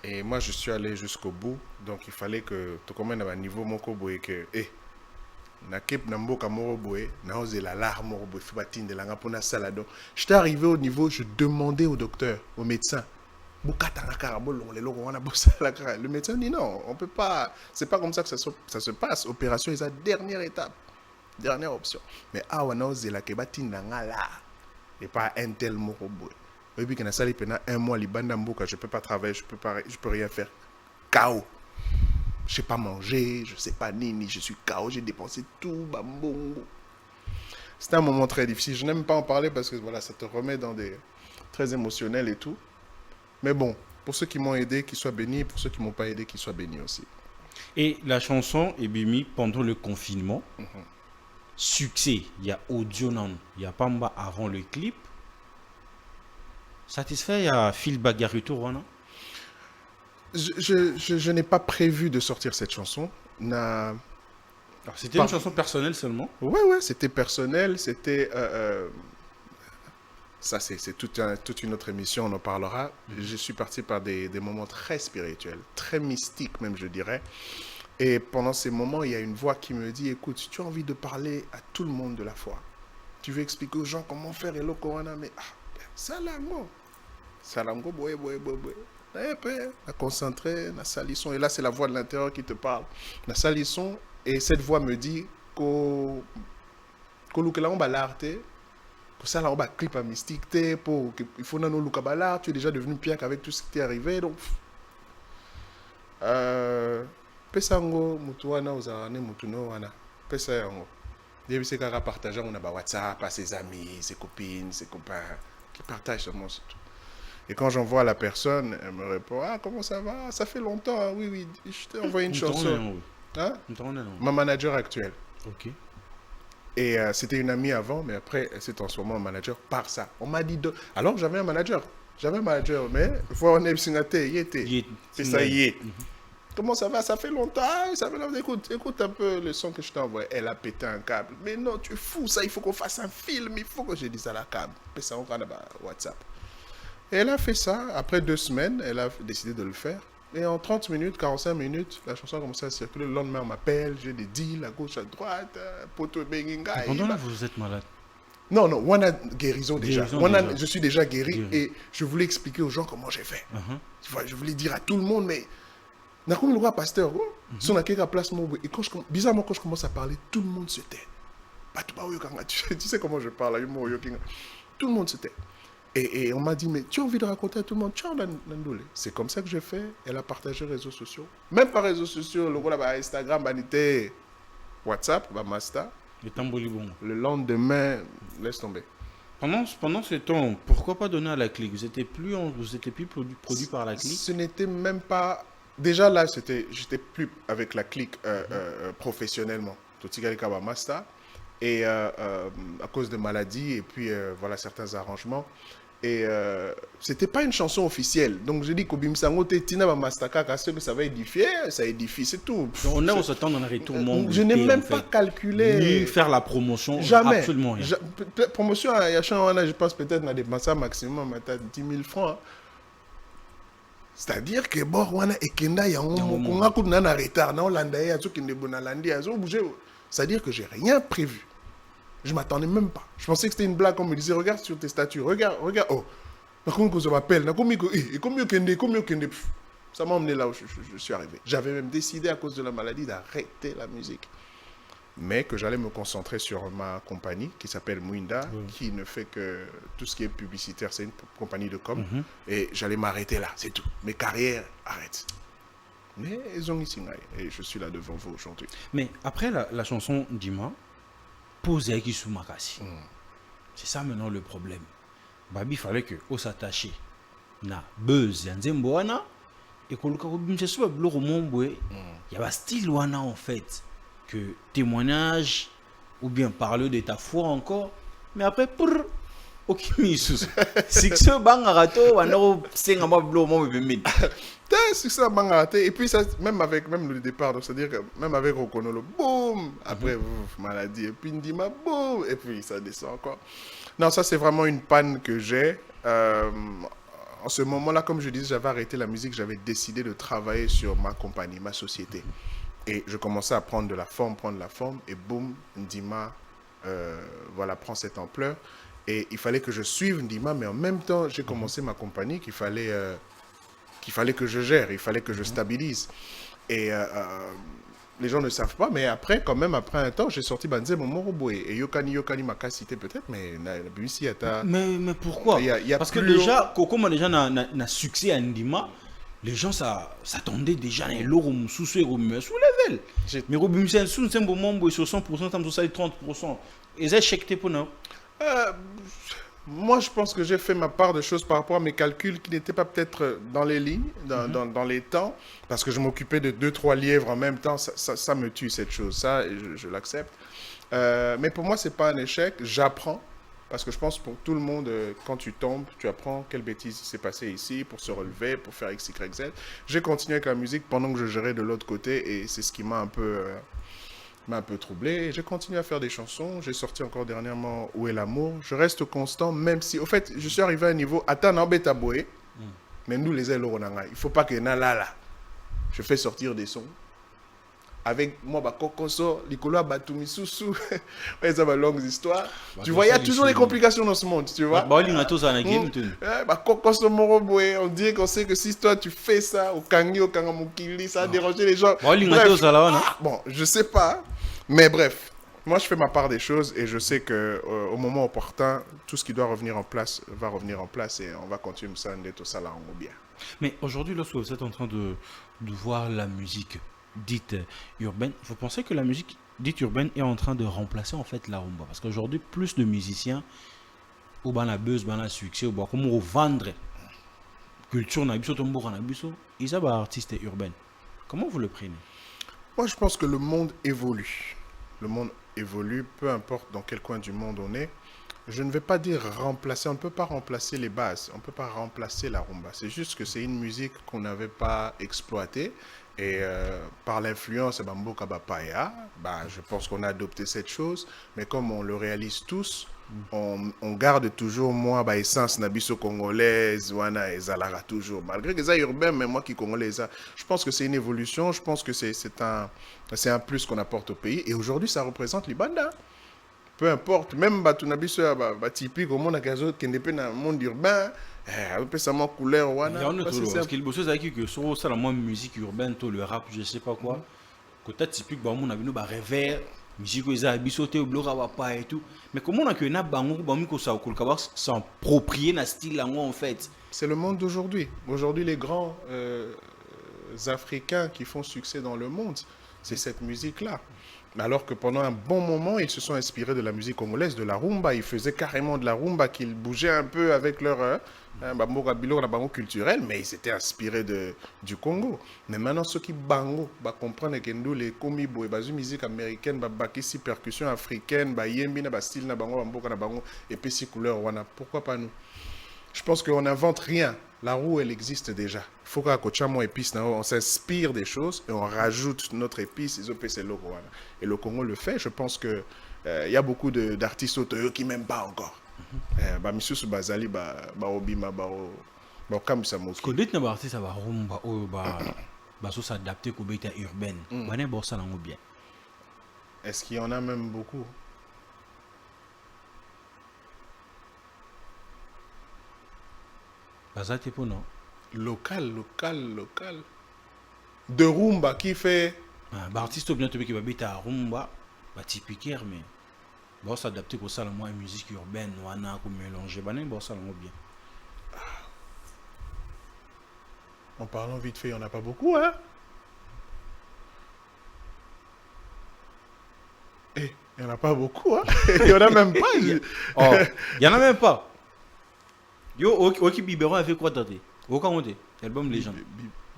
Et moi je suis allé jusqu'au bout, donc il fallait que tu commences à un niveau moko boé que na kep na mboka moko boé na osé la larme moko boé fibatine de la ngapona sala. Donc j'étais arrivé au niveau, je demandais au docteur, au médecin. Le médecin dit non, on peut pas, c'est pas comme ça que ça se passe. Opération est la dernière étape, dernière option. Mais on c'est la kebatine là et pas un tel moko boé. Et puis quand ça li pendant un mois libanda mboka, je peux pas travailler, je peux rien faire. Chaos. Je sais pas manger, je sais pas ni je suis chaos, j'ai dépensé tout bambongo. C'était un moment très difficile. Je n'aime pas en parler parce que voilà, ça te remet dans des très émotionnels et tout. Mais bon, pour ceux qui m'ont aidé, qu'ils soient bénis, pour ceux qui m'ont pas aidé, qu'ils soient bénis aussi. Et la chanson est bénie pendant le confinement. Succès, il y a audio non, il y a Pamba avant le clip. Satisfait, il y a Phil Bagarito, non? Je n'ai pas prévu de sortir cette chanson. C'était une chanson personnelle seulement? Ouais, c'était personnel, c'était... ça, c'est toute une autre émission, on en parlera. Je suis parti par des moments très spirituels, très mystiques même, je dirais. Et pendant ces moments, il y a une voix qui me dit, écoute, si tu as envie de parler à tout le monde de la foi, tu veux expliquer aux gens comment faire Hello Corona, mais salango, boé. À concentrer, na salisson. Et là, c'est la voix de l'intérieur qui te parle. Na salisson, et cette voix me dit que l'on va l'arrêter. Pour ça, là, on va clip à mystique, pour il faut nous look à tu es déjà devenu pire qu'avec tout ce qui t'est arrivé, donc. Pesango, mutuana, ozarane, mutuno, wana. Pesa yango. Début, c'est qu'à partager, on a WhatsApp à ses amis, ses copines, ses copains, qui partagent seulement ce tout. Et quand j'envoie à la personne, elle me répond, ah, comment ça va? Ça fait longtemps, hein? Oui, oui, je t'ai envoyé une chanson. Hein? Ma manager actuelle. Ok. Et c'était une amie avant, mais après, elle s'est transformée en manager par ça. On m'a dit, alors j'avais un manager. Mais il faut en être signaté, il était. C'est ça, y est. Comment ça va? Ça fait longtemps. Ça fait longtemps. Écoute un peu le son que je t'ai envoyé. Elle a pété un câble. Mais non, tu es fou, ça, il faut qu'on fasse un film. Il faut que je dise à la câble. Puis ça, on va WhatsApp. Et elle a fait ça. Après 2 semaines, elle a décidé de le faire. Et en 30 minutes, 45 minutes, la chanson a commencé à circuler. Le lendemain, on m'appelle. J'ai des deals à gauche, à droite. Poteau Benginga. Pendant là, vous êtes malade. Non, on a guérison déjà. Je suis déjà guéri et je voulais expliquer aux gens comment j'ai fait. Je voulais dire à tout le monde, mais... Comme le roi pasteur, si on a quelqu'un à place, et bizarrement, quand je commence à parler, tout le monde se tait. Tu sais comment je parle, tout le monde se tait. Et on m'a dit, mais tu as envie de raconter à tout le monde? C'est comme ça que j'ai fait. Elle a partagé les réseaux sociaux. Même par réseaux sociaux, le roi Instagram, WhatsApp, Masta. Le lendemain, laisse tomber. Pendant ce temps, pourquoi pas donner à la clique? Vous étiez plus produit par la clique? Ce n'était même pas... Déjà là, j'étais plus avec la clique professionnellement. Et à cause de maladies et puis voilà certains arrangements. Et c'était pas une chanson officielle. Donc je dis qu'Obim Sango Tina Mastaka, parce que ça va édifier, ça édifie, c'est tout. On est au temps d'un retour monde. Je n'ai même pas calculé. Ni faire la promotion. Jamais. Absolument rien. Promotion, je pense peut-être on a dépensé maximum 10 000 francs. C'est-à-dire que bon, on a ekenda ya on a coup de retard, na Hollande ya tout qui ne bon Hollande ya bouger. C'est-à-dire que j'ai rien prévu. Je m'attendais même pas. Je pensais que c'était une blague. On me disait, regarde sur tes statuts, regarde. Oh, comment ça m'appelle? Ça m'a emmené là où je suis arrivé. J'avais même décidé à cause de la maladie d'arrêter la musique. Mais que j'allais me concentrer sur ma compagnie qui s'appelle Mouinda, qui ne fait que tout ce qui est publicitaire, c'est une compagnie de com. Et j'allais m'arrêter là, c'est tout. Mes carrières arrêtent. Mais ils ont ici, et je suis là devant vous aujourd'hui. Mais après la chanson Dima, posez qui sous Makasi. C'est ça maintenant le problème. Babi, il fallait que on s'attache na buzz yanzemboana et qu'on le cas sur le roman il y a un style wana en fait que témoignage ou bien parler de ta foi encore, mais après pour ok misus c'est que ce bangarato wana c'est un blo mo bemid. C'est ça bangaraté et puis ça même le départ, donc c'est à dire que même avec Rokonolo boum après maladie et puis Ndima boum et puis ça descend encore. Non, ça c'est vraiment une panne que j'ai. En ce moment-là, comme je disais, j'avais arrêté la musique, j'avais décidé de travailler sur ma compagnie, ma société. Et je commençais à prendre la forme, et boum, Ndima voilà, prend cette ampleur. Et il fallait que je suive Ndima, mais en même temps, j'ai commencé ma compagnie qu'il fallait que je gère, il fallait que je stabilise. Et les gens ne savent pas, mais après, quand même, après un temps, j'ai sorti Banze Momoroboe. Et Yokani Makasité peut-être, mais mais pourquoi? Parce que déjà, comme déjà n'a succès à Ndima, les gens s'attendaient déjà à l'euro sous level. Mais Robinson sous un bon moment sur 100%, tam sur 30%. Et c'est chèque pour nous. Moi, je pense que j'ai fait ma part de choses par rapport à mes calculs qui n'étaient pas peut-être dans les lignes, dans les temps, parce que je m'occupais de 2-3 lièvres en même temps. Ça me tue, cette chose. Ça, je l'accepte. Mais pour moi, ce n'est pas un échec. J'apprends. Parce que je pense pour tout le monde, quand tu tombes, tu apprends quelle bêtise s'est passée ici pour se relever, pour faire X, Y, Z. J'ai continué avec la musique pendant que je gérais de l'autre côté et c'est ce qui m'a un peu troublé. J'ai continué à faire des chansons. J'ai sorti encore dernièrement Où est l'amour. Je reste constant, même si... Au fait, je suis arrivé à un niveau... Attends, mais nous, les ailes, il ne faut pas que là. Je fais sortir des sons. Avec moi, Kokoso, Nicolas Batumisusu, ça va longue histoire. Tu vois, il y a toujours des complications dans ce monde, tu vois. Kokoso Moroboe, on dirait qu'on sait que si toi tu fais ça, au Kangi, au Kangamukili, ça a dérangé les gens. Bon, je sais je sais pas, mais bref. Moi, je fais ma part des choses et je sais que au moment opportun, tout ce qui doit revenir en place va revenir en place et on va continuer ça d'être au salon ou bien. Mais aujourd'hui, lorsque vous êtes en train de voir la musique dite urbaine, vous pensez que la musique dite urbaine est en train de remplacer en fait la rumba? Parce qu'aujourd'hui, plus de musiciens, ou ben la buzz, ben la succès, ou ben comment vendre culture, na biso, tombo, na biso, ils sont artistes urbains. Comment vous le prenez? Moi, je pense que le monde évolue. Le monde évolue, peu importe dans quel coin du monde on est. Je ne vais pas dire remplacer, on ne peut pas remplacer les bases, on ne peut pas remplacer la rumba. C'est juste que c'est une musique qu'on n'avait pas exploitée. Et par l'influence de Mboka Bapaya, je pense qu'on a adopté cette chose. Mais comme on le réalise tous, on garde toujours moi essence nabiso congolaise wana ezalara toujours malgré que ça urbain mais moi qui congolais ça je pense que c'est une évolution, je pense que c'est un plus qu'on apporte au pays et aujourd'hui ça représente l'Ibanda. Peu importe, même batunabiso typique au monde akazo kende pe na monde urbain peu ça mon couleur wana parce qu'il bosse ça que sur ça la musique urbaine tout le rap je sais pas quoi côté typique ba mon abino ba revers musique eza bisoté au bloc pas et tout mais comment on a que na bango ba miko ça ko ka s'approprier na style lango en fait c'est le monde d'aujourd'hui. Aujourd'hui les grands africains qui font succès dans le monde c'est cette musique là. Alors que pendant un bon moment, ils se sont inspirés de la musique congolaise, de la rumba. Ils faisaient carrément de la rumba, qu'ils bougeaient un peu avec leur culturel, mais ils s'étaient inspirés du Congo. Mais maintenant, ceux qui bango, comprennent que nous, les komibo, et musique américaine, si percussion africaine, yembi, style, et puis si couleur, pourquoi pas nous? Je pense qu'on n'invente rien. La roue, elle existe déjà. Il faut qu'on épice, on s'inspire des choses et on rajoute notre épice, et le Congo le fait. Je pense qu'il y a beaucoup d'artistes autour qui n'aiment pas encore. Monsieur Soubazali, Obima, Kamsa Moki. Quand on est artiste, on va s'adapter aux bêtes urbaines. Est-ce qu'il y en a même beaucoup? Non. Local. De rumba qui fait. Artiste bien qui va bêter à rumba, typique mais bon s'adapter pour ça la musique urbaine, wana ko mélanger, bon ça bien. En parlant vite fait, il n'y en a pas beaucoup, hein? Il n'y en a pas beaucoup, hein? Il n'y en a même pas. Il n'y en a même pas. Yo, ok, Biberon a fait quoi t'as dit? Au cas où t'es, album Légende.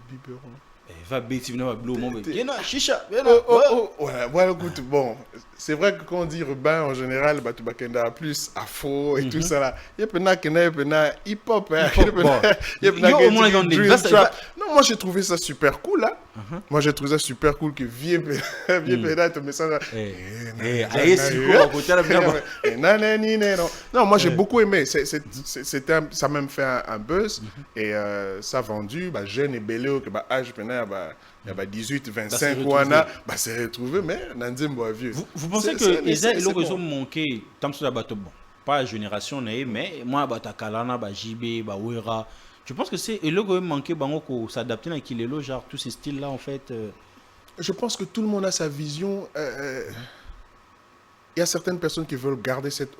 Biberon. Va bêtir, va blou, mon bébé. Viens là, chicha, viens là. Ouais, écoute, bon, c'est vrai que quand on dit urbain, en général, tu vas plus afro et tout ça là. Il y a hip-hop, non, moi j'ai trouvé ça super cool là. Moi j'ai trouvé ça super cool que vieux pédale te met ça là. Non, moi j'ai beaucoup aimé. Ça a même fait un buzz et ça a vendu. Jeune et belé, que âge il y a 18, 25 ans, c'est retrouvé, mais Nandimbo vieux. Vous pensez que ils ont manqué, tant que pas la génération, mais moi, Kalana, JB, Wera. Je pense que c'est le qui manqué pour s'adapter à Kilelo, genre tous ces styles-là en fait. Je pense que tout le monde a sa vision. Il y a certaines personnes qui veulent garder cette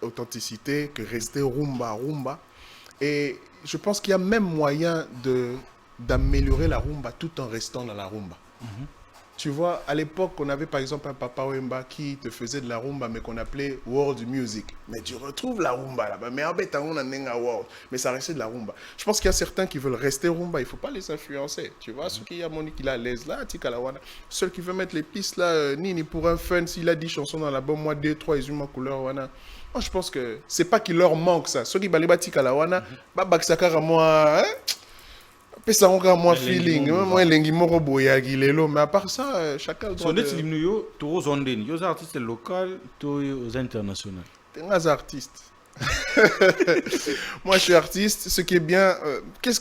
authenticité, que rester rumba. Et je pense qu'il y a même moyen d'améliorer la rumba tout en restant dans la rumba. Tu vois, à l'époque, on avait par exemple un Papa Wemba qui te faisait de la rumba, mais qu'on appelait world music. Mais tu retrouves la rumba là-bas. Mais en fait, on a un world. Mais ça restait de la rumba. Je pense qu'il y a certains qui veulent rester rumba. Il ne faut pas les influencer. Tu vois, ceux qui y a Monique qui a l'aise là, Tikalawana. Ceux qui veulent mettre les pistes là, Nini pour un fun, s'il a 10 chansons dans l'album, moi 2, 3, ils ont ma couleur, wana. Moi, je pense que c'est pas qu'il leur manque ça. Ceux qui balent Tikalawana, Baksakara, moi, ça encore moins feeling moi lengi moko boyagi lelo mais à part ça chacun doit de so yo to zonden yo artistes locaux to aux internationaux des artistes moi je suis artiste ce qui est bien qu'est-ce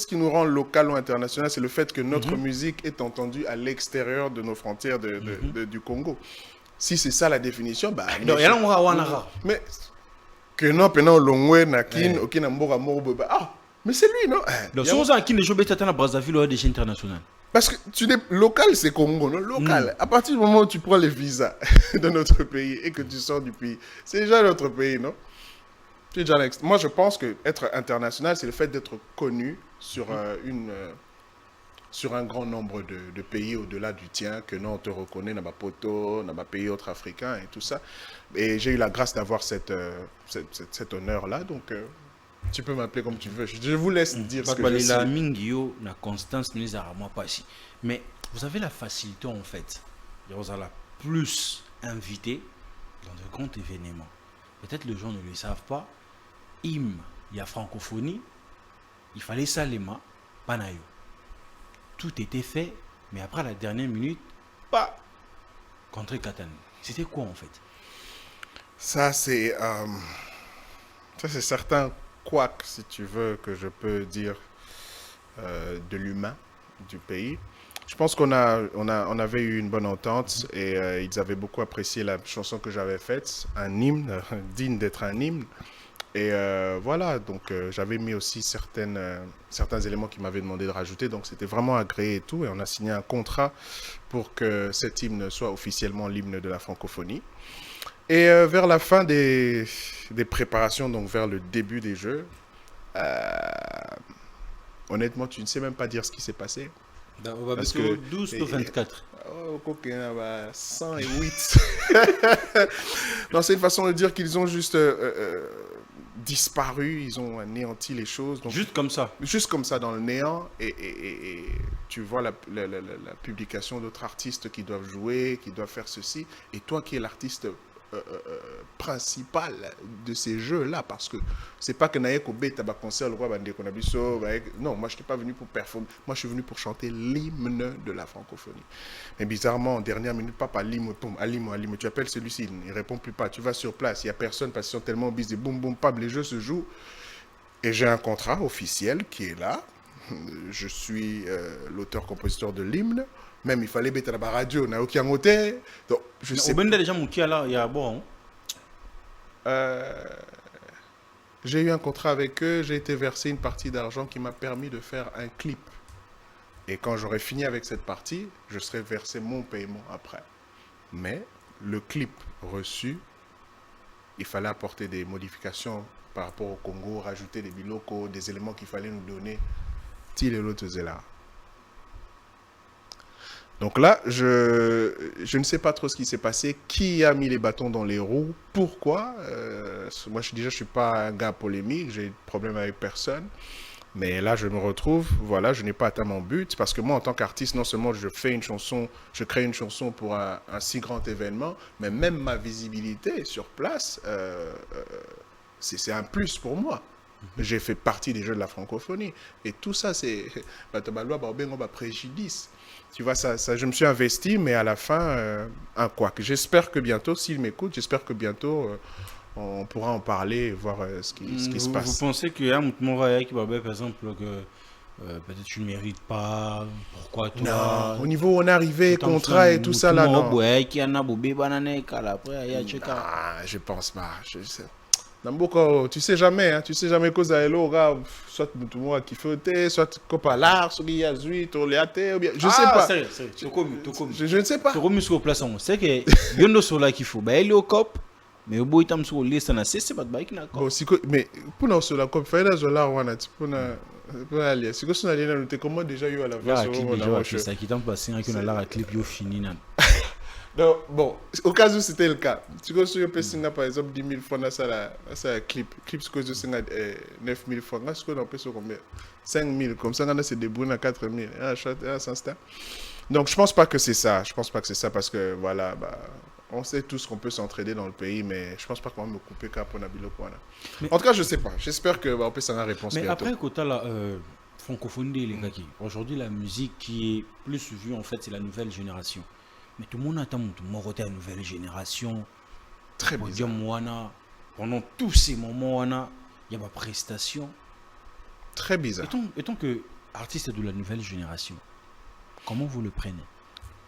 qui nous rend local ou international c'est le fait que notre musique est entendue à l'extérieur de nos frontières du Congo si c'est ça la définition non yala on wana mais que non pendant longwe nakin okina mboka moko mais c'est lui, non? Donc, si on a qui ne joue pas à Brazzaville ou à des internationales. Parce que local, c'est Congo, non? Local. À partir du moment où tu prends les visas de notre pays et que tu sors du pays, c'est déjà notre pays, non? Moi, je pense que être international, c'est le fait d'être connu sur sur un grand nombre de pays au-delà du tien, que non, on te reconnaît, n'a pas poto, n'a pas pays autres africains et tout ça. Et j'ai eu la grâce d'avoir cet honneur-là, donc tu peux m'appeler comme tu veux. Je vous laisse dire ce que je sais. Mingio, la constance, nous a moi pas ici. Mais vous avez la facilité en fait. Vous allez plus invité dans de grands événements. Peut-être les gens ne le savent pas. Il y a francophonie, il fallait ça les mains, panayo. Tout était fait, mais après la dernière minute, pas contre Catane. C'était quoi en fait? Ça, c'est certains couacs, si tu veux, que je peux dire de l'humain du pays. Je pense on avait eu une bonne entente et ils avaient beaucoup apprécié la chanson que j'avais faite, un hymne, digne d'être un hymne. Et voilà, donc j'avais mis aussi certains éléments qu'ils m'avaient demandé de rajouter, donc c'était vraiment agréé et tout, et on a signé un contrat pour que cet hymne soit officiellement l'hymne de la francophonie. Et vers la fin des préparations, donc vers le début des Jeux, honnêtement, tu ne sais même pas dire ce qui s'est passé. Parce que 12 ou 24. 108. Non, c'est une façon de dire qu'ils ont juste disparu, ils ont anéanti les choses. Donc, juste comme ça. Juste comme ça, dans le néant. Et tu vois la publication d'autres artistes qui doivent jouer, qui doivent faire ceci. Et toi qui es l'artiste principal de ces jeux-là, parce que c'est pas que Naïko Beta va concert le roi Bandé Konabiso. Non, moi je n'étais pas venu pour performer. Moi je suis venu pour chanter l'hymne de la francophonie. Mais bizarrement, en dernière minute, papa, Alimo, tu appelles celui-ci, il ne répond plus pas. Tu vas sur place, il n'y a personne parce qu'ils sont tellement busy. Boum, boum, pam, les jeux se jouent. Et j'ai un contrat officiel qui est là. Je suis l'auteur-compositeur de l'hymne. Même il fallait mettre à la radio, n'a aucun hôtel. Donc, je sais pas. Déjà, il y a bon. J'ai eu un contrat avec eux, j'ai été versé une partie d'argent qui m'a permis de faire un clip. Et quand j'aurai fini avec cette partie, je serai versé mon paiement après. Mais le clip reçu, il fallait apporter des modifications par rapport au Congo, rajouter des bilocos, des éléments qu'il fallait nous donner. Til et l'autre là. Donc là, je ne sais pas trop ce qui s'est passé, qui a mis les bâtons dans les roues, pourquoi. Moi, je suis pas un gars polémique, j'ai de problème avec personne. Mais là, je me retrouve, voilà, je n'ai pas atteint mon but, parce que moi, en tant qu'artiste, non seulement je fais une chanson, je crée une chanson pour un si grand événement, mais même ma visibilité sur place, c'est un plus pour moi. J'ai fait partie des Jeux de la francophonie. Et tout ça, c'est préjudice. Tu vois, je me suis investi, mais à la fin, un couac. J'espère que bientôt, s'il m'écoute, j'espère que bientôt, on pourra en parler et voir ce qui se passe. Vous pensez qu'il y a un mouvement qui va, par exemple, que peut-être tu ne mérites pas, pourquoi toi? Non, au niveau où on est arrivé, contrat et tout ça, là, non. Non, je pense pas. Tu sais jamais, hein, tu sais jamais cause à l'eau, soit tout le monde qui fait, soit copalard, soit il y a zuit, ou je sais pas. Sérieux. Je ne sais pas. C'est que yondo sola qu'il faut, il est au cop, mais au bout il sur liste na c'est pas baik na bon si mais pour nous sur la cop fait là zola wana pour aller si que son aller nous comment déjà eu à la version déjà ça qui t'en passé que na la clip yo fini nan. Donc, bon, au cas où c'était le cas, tu vois, sur le par exemple, 10 000 francs, ça clip, ce que je sais, 9 000 francs, ce qu'on peut sur combien 5 000, comme ça, on a c'est des boules à 4 000, donc je pense pas que c'est ça, parce que, voilà, on sait tous qu'on peut s'entraider dans le pays, mais je pense pas qu'on va me couper cap pour Nabilo. En tout cas, je sais pas, j'espère qu'on peut s'en avoir réponse bientôt. Mais après, quand la francophonie, les gars, aujourd'hui, la musique qui est plus vue, en fait, c'est la nouvelle génération. Mais tout le monde attend la nouvelle génération. Très bizarre. Pendant tous ces moments, il y a ma prestation. Très bizarre. Étant que artiste de la nouvelle génération, comment vous le prenez?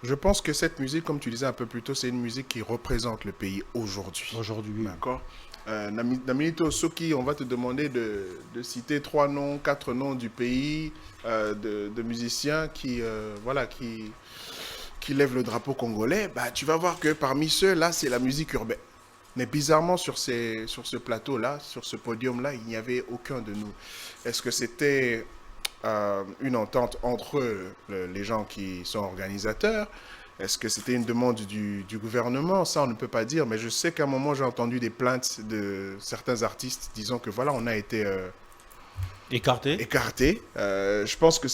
Je pense que cette musique, comme tu disais un peu plus tôt, c'est une musique qui représente le pays aujourd'hui. Aujourd'hui, oui. D'accord. Naminito Soki, on va te demander de citer 3 noms, 4 noms du pays, de musiciens voilà, qui lèvent le drapeau congolais. Bah, tu vas voir que parmi ceux-là, c'est la musique urbaine. Mais bizarrement, sur ce plateau-là, sur ce podium-là, il n'y avait aucun de nous. Est-ce que c'était une entente entre les gens qui sont organisateurs? Est-ce que c'était une demande du gouvernement? Ça, on ne peut pas dire. Mais je sais qu'à un moment, j'ai entendu des plaintes de certains artistes disant que voilà, on a été Écarté. écartés. Je pense que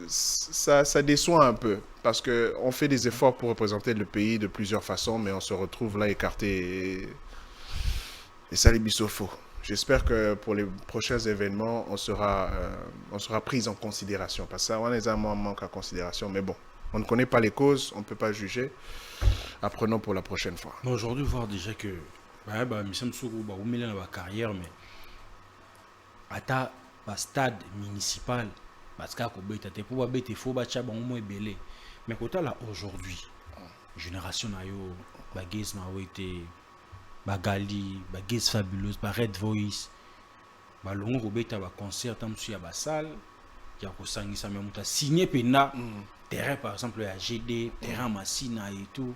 ça déçoit un peu parce qu'on fait des efforts pour représenter le pays de plusieurs façons, mais on se retrouve là écarté et ça les bissofaux. J'espère que pour les prochains événements, on sera pris en considération. Parce que ça, on a un manque à considération. Mais bon, on ne connaît pas les causes, on ne peut pas juger. Apprenons pour la prochaine fois. Mais aujourd'hui, voir déjà que Missam Sougou, on met dans la carrière, mais à un stade municipal, parce qu'il faut mais quand là aujourd'hui, génération nayo, Bagez Mawete, Bagali, Bagez Fabuleuse, Red Voice, Balongo Robeta, concert, tamsu ya salle, ya kosangisa mais muta signé pena terrain par exemple à GD, terrain Massina et tout.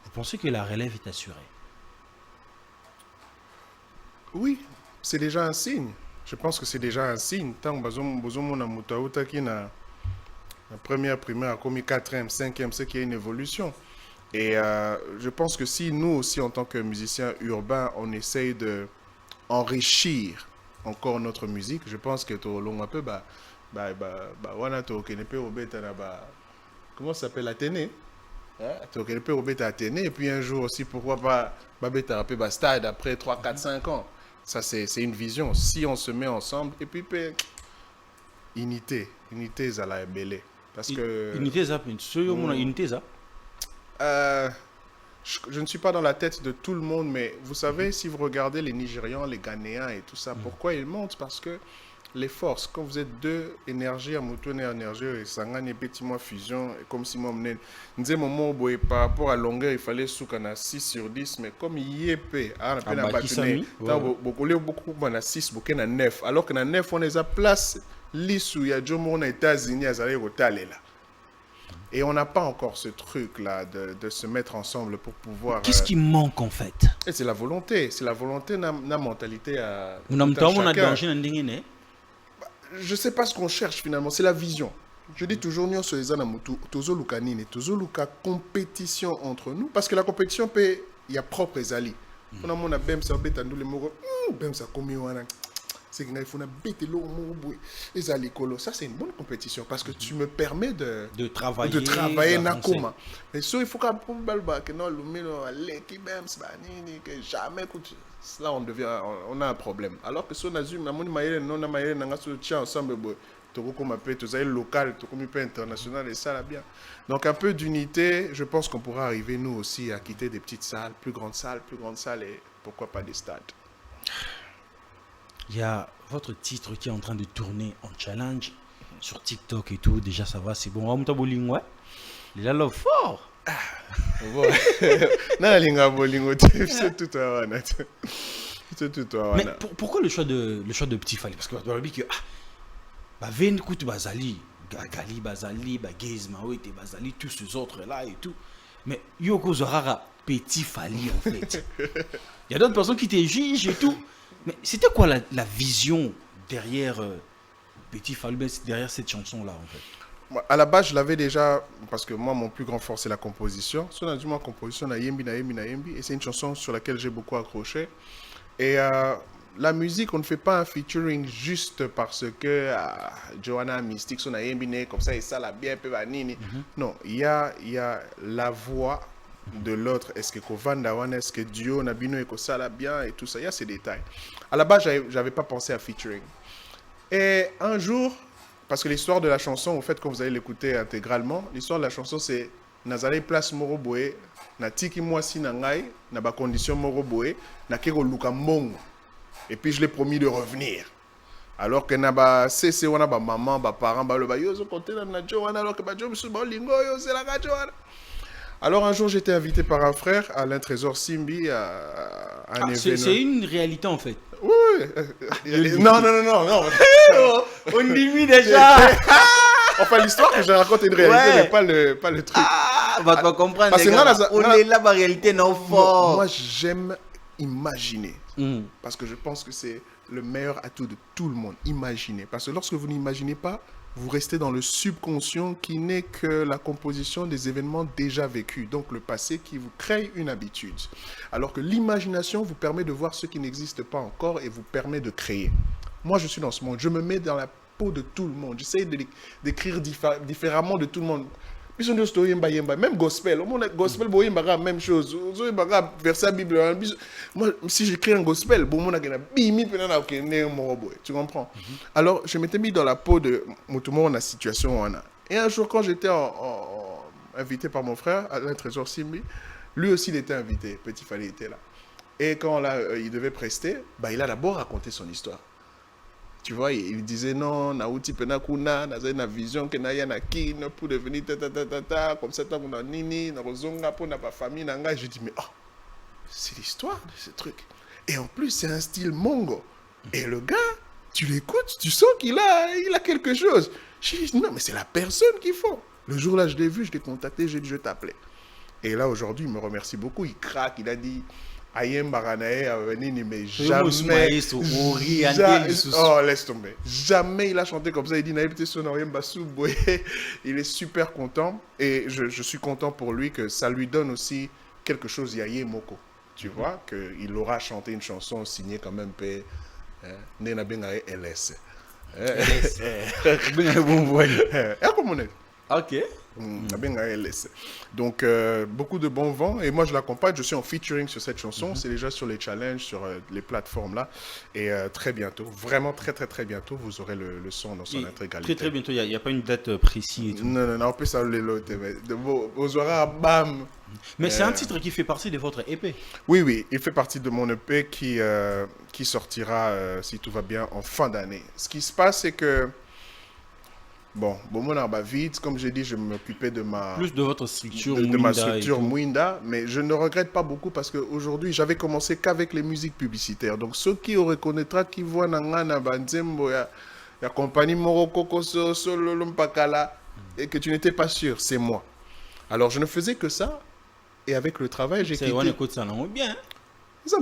Vous pensez que la relève est assurée? Oui, c'est déjà un signe. Je pense que c'est déjà un signe. Tant que Bozomo na Moutaouta qui na la première primaire a commis 4e, 5e, c'est qu'il y a une évolution. Et je pense que si nous aussi, en tant que musiciens urbains, on essaye de enrichir encore notre musique, je pense que tout au long un peu, comment ça s'appelle, Athénée? Et puis un jour aussi, pourquoi pas stade après 3, 4, 5 ans. Ça, c'est une vision. Si on se met ensemble, et puis unité, ça la belé. Parce que unité ça, unité ça. Je ne suis pas dans la tête de tout le monde, mais vous savez, si vous regardez les Nigérians, les Ghanéens et tout ça, pourquoi ils montent? Parce que les forces, quand vous êtes deux énergies, à moutonner énergie, et sangane petit moi fusion, et comme si moi m'en disais moment où par rapport à longueur, il fallait soukana 6 sur 10, mais comme il y est peu, on a battu, beaucoup na 6, beaucoup na 9, alors que na 9 on les a place l'issue, il y a Jomo aux États-Unis, à Zalé là. Et on n'a pas encore ce truc-là de se mettre ensemble pour pouvoir... Qu'est-ce qui manque en fait? Et c'est la volonté. C'est la volonté, la mentalité à chacun. Je ne sais pas ce qu'on cherche finalement, c'est la vision. Je dis toujours, nous sommes toujours compétition entre nous, parce que la compétition, il y a propre Zali. On a mon abem, ça bête le mot, bem ça comme c'est qu'il faut ça c'est une bonne compétition parce que tu me permets de travailler nakoma. Mais ça il faut que jamais là on a un problème. Alors que si on assume ensemble local, international et ça là bien. Donc un peu d'unité, je pense qu'on pourra arriver nous aussi à quitter des petites salles, plus grandes salles et pourquoi pas des stades. Il y a votre titre qui est en train de tourner en challenge sur TikTok et tout. Déjà, ça va, c'est bon. On ouais. Il a love fort. Mais pourquoi le choix de Petit Fally? Parce que Bazali, Gali, Bazali, Bagez, Mawete, Bazali, tous ces autres-là et tout. Mais Yoko Zorara, Petit Fally en fait. Il y a d'autres personnes qui te jugent et tout. Mais c'était quoi la vision derrière Petit Fally, derrière cette chanson-là en fait? À la base, je l'avais déjà, parce que moi, mon plus grand force, c'est la composition. Si on a dit moi, composition, et c'est une chanson sur laquelle j'ai beaucoup accroché. Et la musique, on ne fait pas un featuring juste parce que Joanna Mystique, son a comme ça, et ça, la bien, non, il y a la voix de l'autre, est-ce que Kovandawana, est-ce que Dio, Nabino et Kosala bien et tout ça, il y a ces détails. À la base, j'avais pas pensé à featuring. Et un jour, parce que l'histoire de la chanson, au fait, quand vous allez l'écouter intégralement, l'histoire de la chanson, c'est Nazale place Moroboé, na tiki mwasi na ngai, na ba condition Moroboé, na keko luka mongo. Et puis je l'ai promis de revenir. Alors que naba c'est wana ba maman ba parents ba le ba yo zo côté na jo wana alors que ba jo musu ba lingo yo c'est la radio wana. Alors un jour j'étais invité par un frère Alain Trésor Simbi à un événement. C'est une réalité en fait. Oui. Non. On dit déjà. Enfin l'histoire que je raconte est une réalité mais pas le truc. Ah, va pas comprendre. Parce que on est là, la réalité non fort. Moi j'aime imaginer. Parce que je pense que c'est le meilleur atout de tout le monde. Imaginer. Parce que lorsque vous n'imaginez pas, vous restez dans le subconscient qui n'est que la composition des événements déjà vécus. Donc le passé qui vous crée une habitude. Alors que l'imagination vous permet de voir ce qui n'existe pas encore et vous permet de créer. Moi je suis dans ce monde. Je me mets dans la peau de tout le monde. J'essaie d'écrire différemment de tout le monde. Même gospel, même chose. Verset Bible. Moi, si j'écris un gospel, tu comprends? Alors, je m'étais mis dans la peau de Motumo, la situation. Et un jour, quand j'étais invité par mon frère, Alain Trésor Simbi, lui aussi il était invité. Petit Fallait était là. Et quand là, il devait prester, il a d'abord raconté son histoire. Tu vois, il disait non, Naouti Penakuna, na vision que Naya na kin pour devenir comme ça, on a nini, na rozonga pour na famille, nanga. Je dis, mais c'est l'histoire de ce truc. Et en plus, c'est un style mongo. Et le gars, tu l'écoutes, tu sens qu'il a quelque chose. Je dis, non, mais c'est la personne qu'il faut. Le jour-là, je l'ai vu, je l'ai contacté, j'ai dit, je t'appelais. Et là, aujourd'hui, il me remercie beaucoup. Il craque, il a dit. Ayem Baranae a venu, mais jamais. Oh, laisse tomber. Jamais il a chanté comme ça. Il dit il est super content. Et je suis content pour lui que ça lui donne aussi quelque chose. Yaye Moko. Tu vois, qu'il aura chanté une chanson signée quand même. Nena Bengae LS. Ok. Donc, beaucoup de bon vent. Et moi, je l'accompagne. Je suis en featuring sur cette chanson. C'est déjà sur les challenges, sur les plateformes là. Et très bientôt, vraiment très bientôt, vous aurez le son dans son intégralité. Très bientôt. Il n'y a pas une date précise. Et tout. Non. On peut saluer l'autre. Vous aurez bam. Mais c'est un titre qui fait partie de votre EP. Oui. Il fait partie de mon EP qui sortira, si tout va bien, en fin d'année. Ce qui se passe, c'est que bon, vite, comme j'ai dit, je m'occupais de votre structure Mouinda, mais je ne regrette pas beaucoup parce qu'aujourd'hui, j'avais commencé qu'avec les musiques publicitaires. Donc, ceux qui reconnaîtra, qui voient Nangana Banzembo, la compagnie Moroko Solo Mpakala, et que tu n'étais pas sûr, c'est moi. Alors, je ne faisais que ça, et avec le travail, j'ai quitté. C'est ça, non, bien. C'est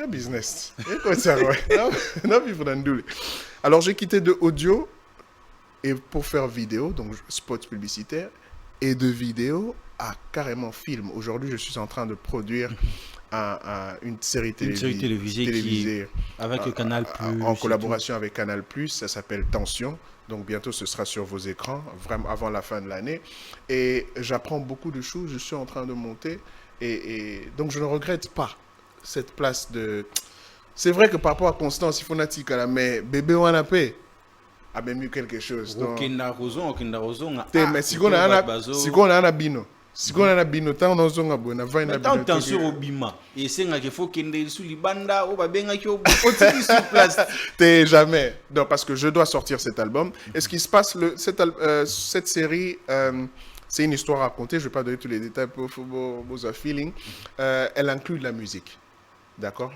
un business. Alors, j'ai quitté de audio. Et pour faire vidéo, donc spot publicitaire, et de vidéo à carrément film. Aujourd'hui, je suis en train de produire une série télévisée avec Canal+. En collaboration avec Canal+, ça s'appelle Tension. Donc bientôt, ce sera sur vos écrans, vraiment avant la fin de l'année. Et j'apprends beaucoup de choses, je suis en train de monter. Et donc, je ne regrette pas cette place de... C'est vrai que par rapport à Constance, il faut natika, mais bébé ou paix. A même eu quelque chose. Mais si on a un bino. Si on a un bino, tant on a un bino. Mais tant attention au bima. Et c'est qu'il faut qu'il y ait sous les bandas ou bien qu'il y ait sur place. T'es jamais. Non, parce que je dois sortir cet album. Et ce qui se passe, cette série, c'est une histoire à raconter. Je ne vais pas donner tous les détails pour vos feeling. Elle inclut de la musique. D'accord?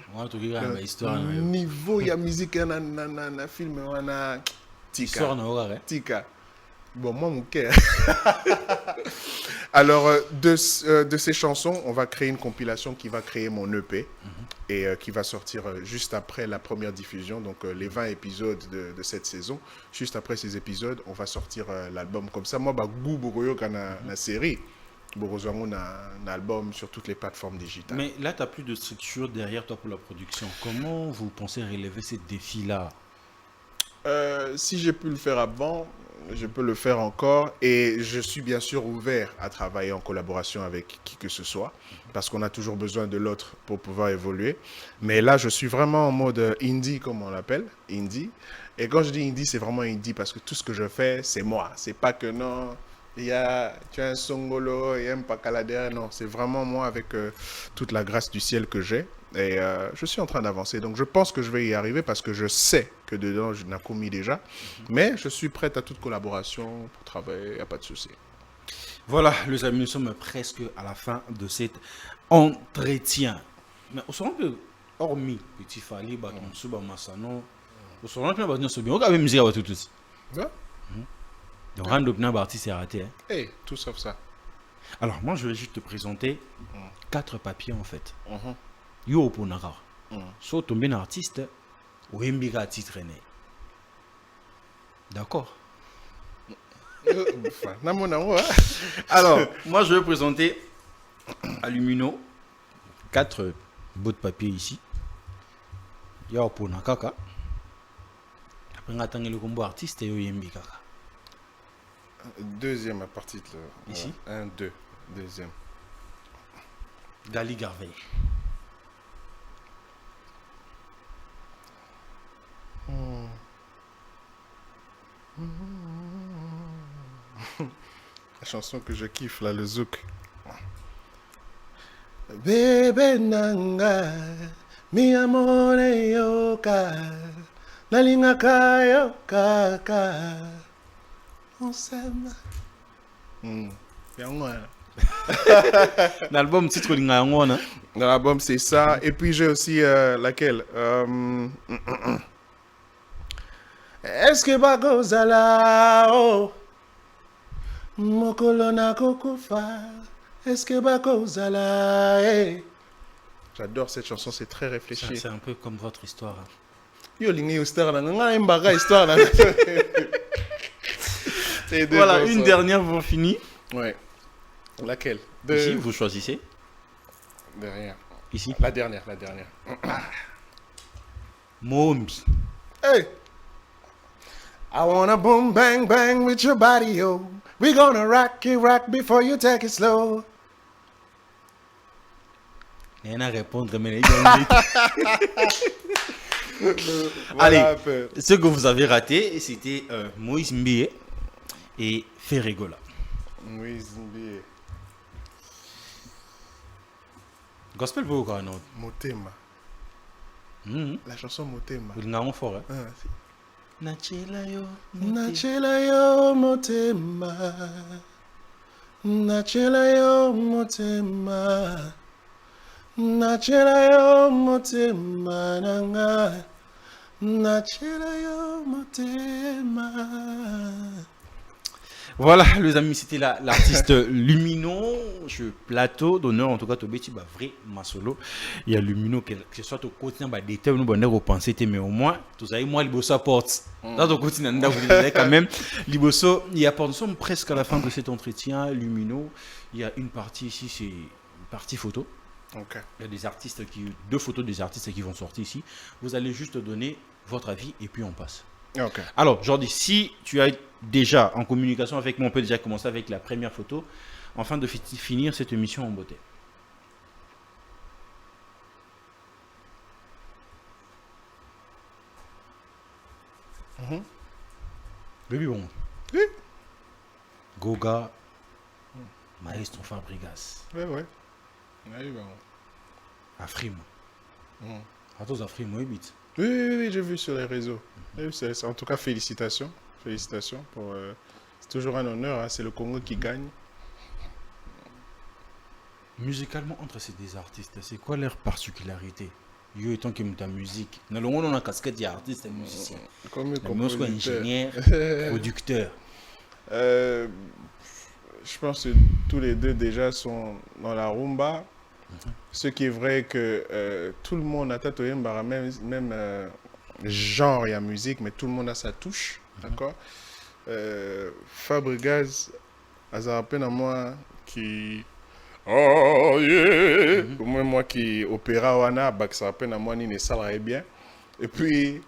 Niveau, il y a musique, il y a un film, il y a Tika. Bon, moi, mon cœur. Alors, de ces chansons, on va créer une compilation qui va créer mon EP et qui va sortir juste après la première diffusion, donc les 20 épisodes de cette saison. Juste après ces épisodes, on va sortir l'album. Comme ça, moi, la série. Un album sur toutes les plateformes digitales. Mais là, tu n'as plus de structure derrière toi pour la production. Comment vous pensez relever ces défis-là? Si j'ai pu le faire avant, je peux le faire encore. Et je suis bien sûr ouvert à travailler en collaboration avec qui que ce soit. Parce qu'on a toujours besoin de l'autre pour pouvoir évoluer. Mais là, je suis vraiment en mode indie, comme on l'appelle. Indie. Et quand je dis indie, c'est vraiment indie parce que tout ce que je fais, c'est moi. C'est pas que non... tu as un songolo, il y a un pacala derrière. Non, c'est vraiment moi avec toute la grâce du ciel que j'ai. Et je suis en train d'avancer. Donc je pense que je vais y arriver parce que je sais que dedans, je n'ai commis déjà. Mais je suis prêt à toute collaboration pour travailler, il n'y a pas de souci. Voilà, les amis, nous sommes presque à la fin de cet entretien. Mais on se rend que, hormis Petit Fali, Baton Suba, Massano, on se rend que nous avons bien. On a même musique à tout tous. Ouais. Donc, rendre le artiste c'est raté. Hein. Hey, tout sauf ça. Alors, moi, je vais juste te présenter 4 papiers en fait. Mhm. Yo pour Nara. Mhm. Soit tomber un artiste, ou un big artiste rené. D'accord. Enfin, Alors, moi, je vais présenter Alumino 4 bouts de papier ici. Yo pour Nakaka. Après, on attend le combo artiste et Yembi Kaka. Deuxième à partir de Ici. 1, 2. Deuxième. Gali Garvey. La chanson que je kiffe là, le zouk. Bébé nanga, mi amore yoka, nalinga kayo kaka, on s'aime. Bien moi. L'album titre Lingayangona. Dans l'album c'est ça. Et puis j'ai aussi laquelle Est-ce que Bako Zala oh Mokolo na kokufa. Est-ce que Bako Zala eh. J'adore cette chanson, c'est très réfléchi. C'est un peu comme votre histoire. Hein. Yo lingi histoire là, nga imbaga histoire là. Voilà, une dernière pour finir. Ouais. Laquelle? Ici, vous choisissez. Derrière. Ici. La dernière. Mombi. Hey! I wanna boom bang bang with your body, yo. We gonna rock before you take it slow. Il y en a à répondre, mais allez, ce que vous avez raté, c'était Moïse Mbie et Ferregola. Moïse Mbie. Gospel vous quoi non? Motema. La chanson Motema. Vous l'avez fort, hein? Si. Nachela yo motema. Nachela yo motema. Nachela yo motema nanga. Nachela yo motema. Voilà, les amis, c'était l'artiste Lumino, plateau d'honneur, en tout cas, Tobeti, bah, vrai, ma solo. Il y a Lumino, que ce soit au quotidien, bah, des thèmes, nous, vous pensez, mais au moins, tout ça, moi, Liboso apporte. Dans au quotidien, vous avez quand même, Liboso, il apporte, nous sommes presque à la fin de cet entretien, Lumino. Il y a une partie ici, c'est une partie photo. Okay. Il y a des artistes deux photos des artistes qui vont sortir ici. Vous allez juste donner votre avis et puis on passe. Okay. Alors, Jordi, si tu as déjà en communication avec moi, on peut déjà commencer avec la première photo, afin de finir cette émission en beauté. Baby bon. Oui. Goga, Maestro Fabregas. Ouais. Oui, bon. Afrim. Attends, Afrim, oui, bit. Oui, j'ai vu sur les réseaux. En tout cas, félicitations. Pour, c'est toujours un honneur, hein, c'est le Congo qui gagne. Musicalement, entre ces deux artistes, c'est quoi leur particularité? Yo étant que ta musique, dans le monde on a casquette d'artiste et musicien. Comme ingénieur, producteur. Je pense que tous les deux déjà sont dans la rumba. Ce qui est vrai que tout le monde a tatoué même genre et musique, mais tout le monde a sa touche, d'accord. Fabregas, a un peu à moi qui oh yeah, moi qui opéra wana, bah ça a peine à moi ni ne salarait bien. Et puis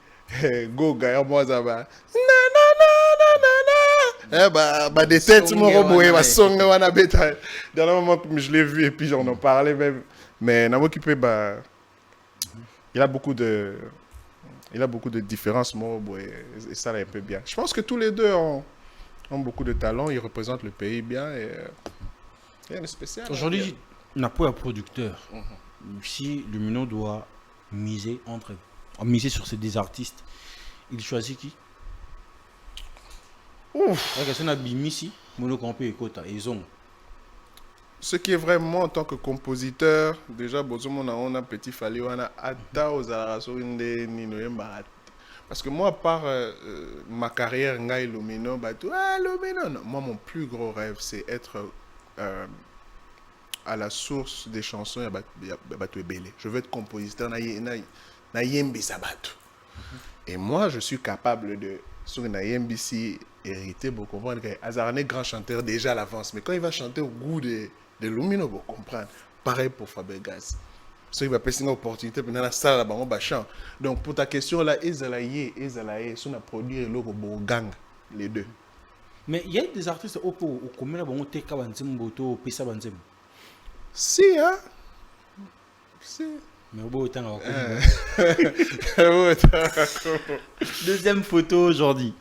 Goga moi ça va bah des têtes mon robot et ma song wana beta. Dernier moment que je l'ai vu et puis on en parlait même. Mais Namo qui peut bah il a beaucoup de différences moi et ça est un peu bien. Je pense que tous les deux ont beaucoup de talent, ils représentent le pays bien et rien de spécial. Aujourd'hui, on n'a pas un producteur. si Lumino doit miser sur ces deux artistes, il choisit qui? Ouf. Ce qui est vraiment en tant que compositeur, déjà, on a petit fallu, on a ata aux parce que moi, à part ma carrière, Lumino, Lumino, non. Moi, mon plus gros rêve, c'est être à la source des chansons. Je veux être compositeur. Et moi, je suis capable de, sur une IMBC, hériter, vous comprenez, Azarane, grand chanteur déjà à l'avance. Mais quand il va chanter au goût de Lumino, vous comprenez. Pareil pour Fabregas. Ce qui va passer une opportunité pour la salle là-bas, chant. Donc, pour ta question là, Ezalaye, si on a produit le gang, les deux. Mais il y a des artistes au combien de temps on pisa banzem. Si, hein? Si. Mais au bout de temps, deuxième photo aujourd'hui.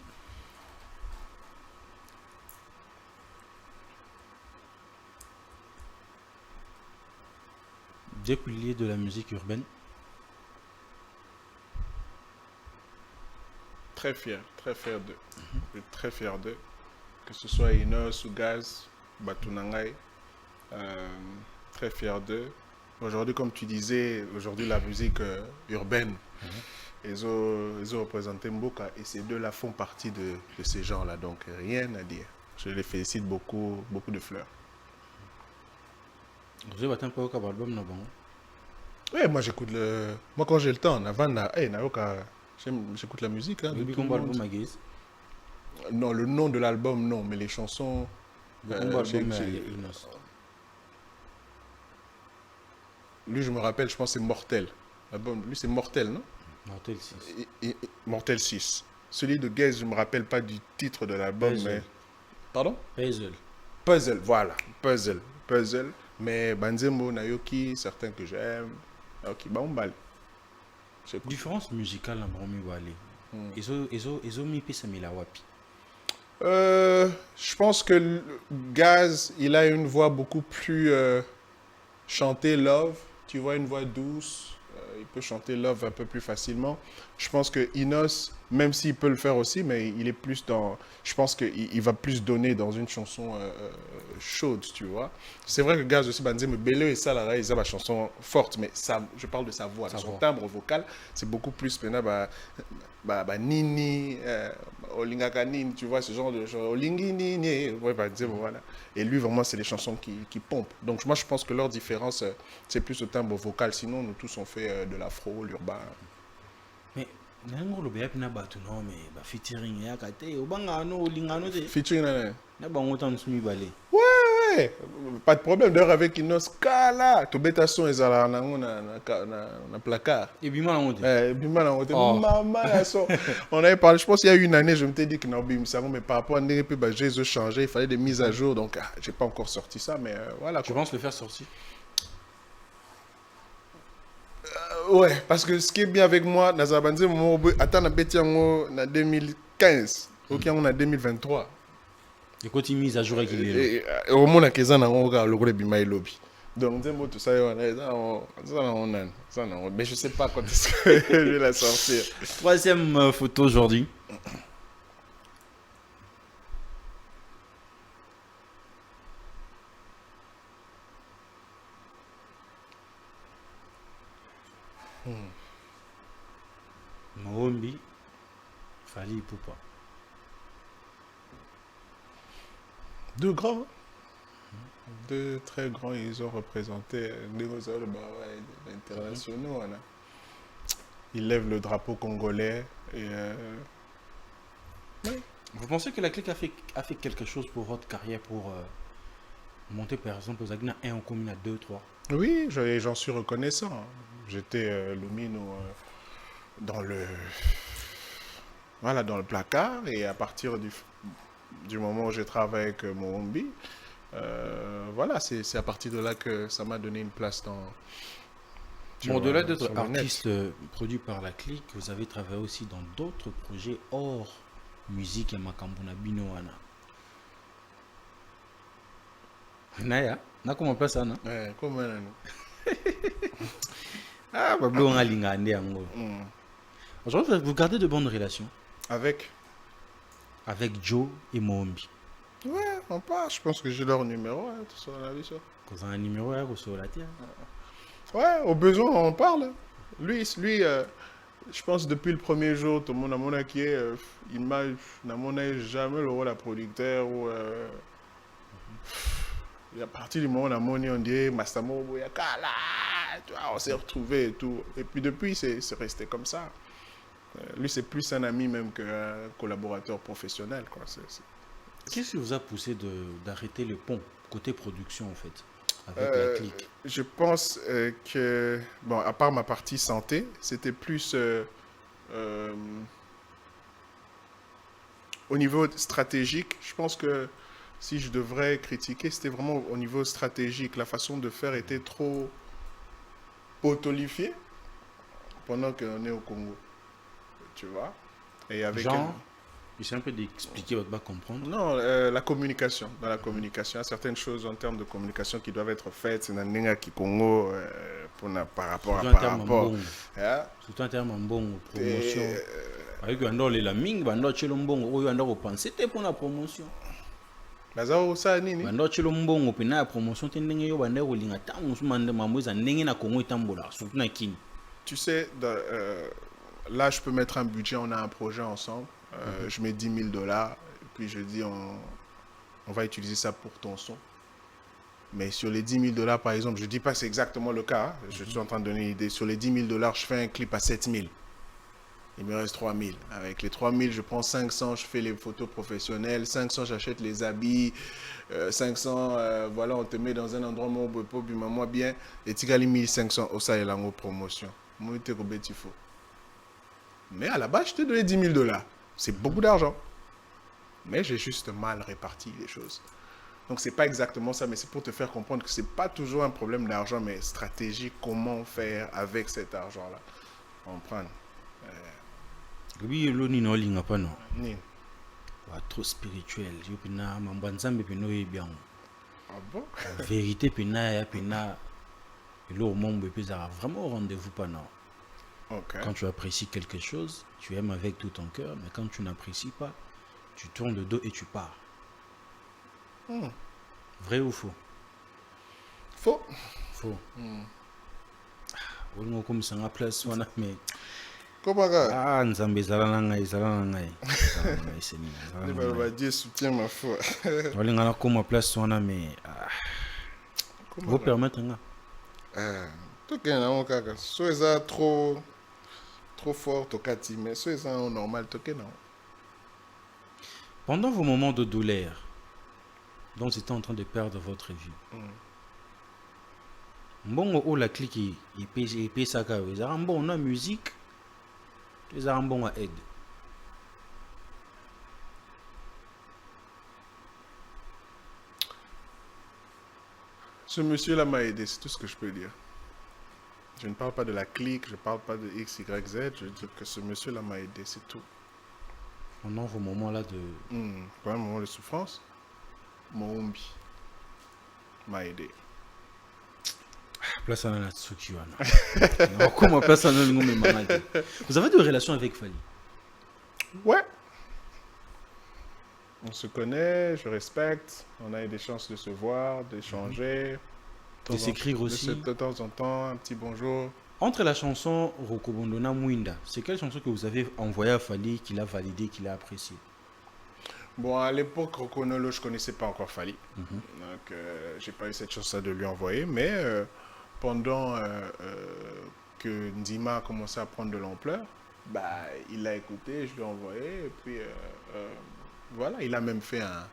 Des piliers de la musique urbaine. Très fier d'eux. Très fier d'eux. Que ce soit Inos ou Gaz, Batunangai. Très fier d'eux. Aujourd'hui, comme tu disais, aujourd'hui la musique urbaine, ils ont représenté Mboka et ces deux-là font partie de ces gens-là. Donc rien à dire. Je les félicite beaucoup de fleurs. Vous avez un peu de album là-bas? Oui, moi j'écoute le. Moi quand j'ai le temps, j'écoute la musique. Hein, non, le nom de l'album, non, mais les chansons. Lui, je me rappelle, je pense que c'est Mortel. Lui, c'est Mortel, non? Mortel 6. Mortel 6. Celui de Gaze, je ne me rappelle pas du titre de l'album, mais. Pardon? Puzzle, voilà. Puzzle. Mais Banzembo, Nayoki, certains que j'aime. Ok, bah on balle. Différence musicale, là, ils ont mis pisa wapi. Je pense que Gaz, il a une voix beaucoup plus chantée, love. Tu vois, une voix douce. Il peut chanter love un peu plus facilement. Je pense que Inos, même s'il peut le faire aussi, mais il est plus dans... Je pense qu'il va plus donner dans une chanson chaude, tu vois. C'est vrai que Gaz aussi, mais Belé et ça, là, ils ont la chanson forte, mais ça, je parle de sa voix. Son timbre vocal, c'est beaucoup plus Nini, Olingaka Nini, tu vois, ce genre de choses. Olingi Nini, ouais, voilà. Et lui, vraiment, c'est des chansons qui pompent. Donc, moi, je pense que leur différence, c'est plus au timbre vocal. Sinon, nous tous, on fait de l'afro, l'urbain. Mais, featuring, ouais, pas de problème. D'ailleurs, avec Inos Kala, tout bêta son, ils ont un placard. Et Bima on avait parlé, je pense qu'il y a une année, je me suis dit que mais par rapport à NDP, j'ai changé, il fallait des mises à jour, donc j'ai pas encore sorti ça, mais voilà. Tu penses le faire sortir? Ouais, parce que ce qui est bien avec moi, Nazabanze, attends, en 2015, ok, on a 2023. Et quand il mise à jour avec les au monde à Kezan, on a le Bima lobby. Donc, tout ça, mais je sais pas quand est-ce que je vais la sortir. Troisième photo aujourd'hui. Mohombi, Fally Ipupa. Deux grands, deux très grands, ils ont représenté des internationaux. Ils lèvent le drapeau congolais. Et, oui. Vous pensez que la clique a fait quelque chose pour votre carrière, pour monter par exemple aux Agna 1 en commune à 2, 3? Oui, j'en suis reconnaissant. J'étais Lumino dans le placard, et à partir du moment où j'ai travaillé avec Mohombi, voilà, c'est à partir de là que ça m'a donné une place dans... Au-delà d'être artiste produit par la clique, vous avez travaillé aussi dans d'autres projets hors musique et Makambuna Binoana. Naya, na comment ça, non? Comment Ah, Bablo, on a lingandé en gros. Aujourd'hui, vous gardez de bonnes relations Avec? avec Joe et Mombi. Ouais, on parle. Je pense que j'ai leur numéro, hein, tout ça, on a vu ça. Quand on a un numéro sur la terre. Ouais, au besoin, on parle. Lui, je pense depuis le premier jour, tout le monde a mon qui est, il m'a jamais le rôle de producteur ou à partir du moment où on a monnaie, on dit Mastamo Boyakala, tu vois, on s'est retrouvés et tout. Et puis depuis, c'est resté comme ça. Lui, c'est plus un ami même qu'un collaborateur professionnel, quoi. Qu'est-ce qui vous a poussé d'arrêter le pont, côté production en fait, avec la clique? Je pense que, bon, à part ma partie santé, c'était plus euh, au niveau stratégique. Je pense que si je devrais critiquer, c'était vraiment au niveau stratégique. La façon de faire était trop potolifiée pendant qu'on est au Congo, tu vois. Et avec Genre, j'essaie un peu d'expliquer, votre bas comprendre. non, la communication. Dans la communication, il y a certaines choses en termes de communication qui doivent être faites. C'est un qui Congo par rapport à Surtout en par termes en rapport. bon. Hein? Surtout en termes en bon, promotion. Et, Avec un dollar, la ming, bando chelo mbongo, oyo ando penser c'était pour la promotion. Bazao ça nini? Bando chelo mbongo, puis na promotion tendenge yo bande rolinga tango sumande mambo za ndenge na Congo itambola, surtout na Kini. Tu sais, là, je peux mettre un budget, on a un projet ensemble. Je mets $10,000, et puis je dis, on va utiliser ça pour ton son. Mais sur les $10,000, par exemple, je ne dis pas que c'est exactement le cas. Hein. Je suis en train de donner une idée. Sur les $10,000, je fais un clip à 7,000. Il me reste 3,000. Avec les 3,000, je prends 500, je fais les photos professionnelles. 500, j'achète les habits. 500, voilà, on te met dans un endroit où on peut pas moi bien. Et tu gagnes 1,500 au salaire en promotion. Moi, tu es faut. Mais à la base, je t'ai donné $10,000. C'est beaucoup d'argent. Mais j'ai juste mal réparti les choses. Donc, c'est pas exactement ça, mais c'est pour te faire comprendre que c'est pas toujours un problème d'argent, mais stratégie, comment faire avec cet argent-là. Comprendre. Oui, lo ni no linga pa no. Ni. Wa trop spirituel. Yo pina mambo nzambe pino bien. Ah bon? Vérité pina ya pina. Et là, au monde, vraiment au rendez-vous pas non. Ok. Quand tu apprécies quelque chose, tu aimes avec tout ton cœur, mais quand tu n'apprécies pas, tu tournes le dos et tu pars. Vrai ou faux? Faux. Faux. On comme ça en place, on a mais. Comment ça? Ah, nzambe zala ngai. C'est Dieu soutient ma foi. On a comme place, on a mais. Vous permettre nga. Tout est dans mon cas. Soit ça trop fort, tokati, mais soit ça normal, tout est non. Pendant vos moments de douleur, dont vous étiez en train de perdre votre vie, mbongo ou la clique il paye ça quand ils ont bon la musique, ils ont bon à aide. Ce monsieur-là m'a aidé, c'est tout ce que je peux dire. Je ne parle pas de la clique, je ne parle pas de X, Y, Z, je dis que ce monsieur-là m'a aidé, c'est tout. Pendant vos moments-là de... Pendant un moment de souffrance, mon ombi m'a aidé. Place à la Tsuki. Comment place à la Vous avez des relations avec Fali? Ouais. On se connaît, je respecte, on a eu des chances de se voir, d'échanger. De s'écrire aussi. De temps en temps, un petit bonjour. Entre la chanson Rokobondona Mwinda, c'est quelle chanson que vous avez envoyée à Fali, qu'il a validée, qu'il a appréciée? Bon, à l'époque, Rokonolo, je ne connaissais pas encore Fali. Donc, j'ai pas eu cette chance-là de lui envoyer. Mais pendant que Ndima a commencé à prendre de l'ampleur, bah, il l'a écouté, je lui ai envoyé. Et puis, voilà, il a même fait un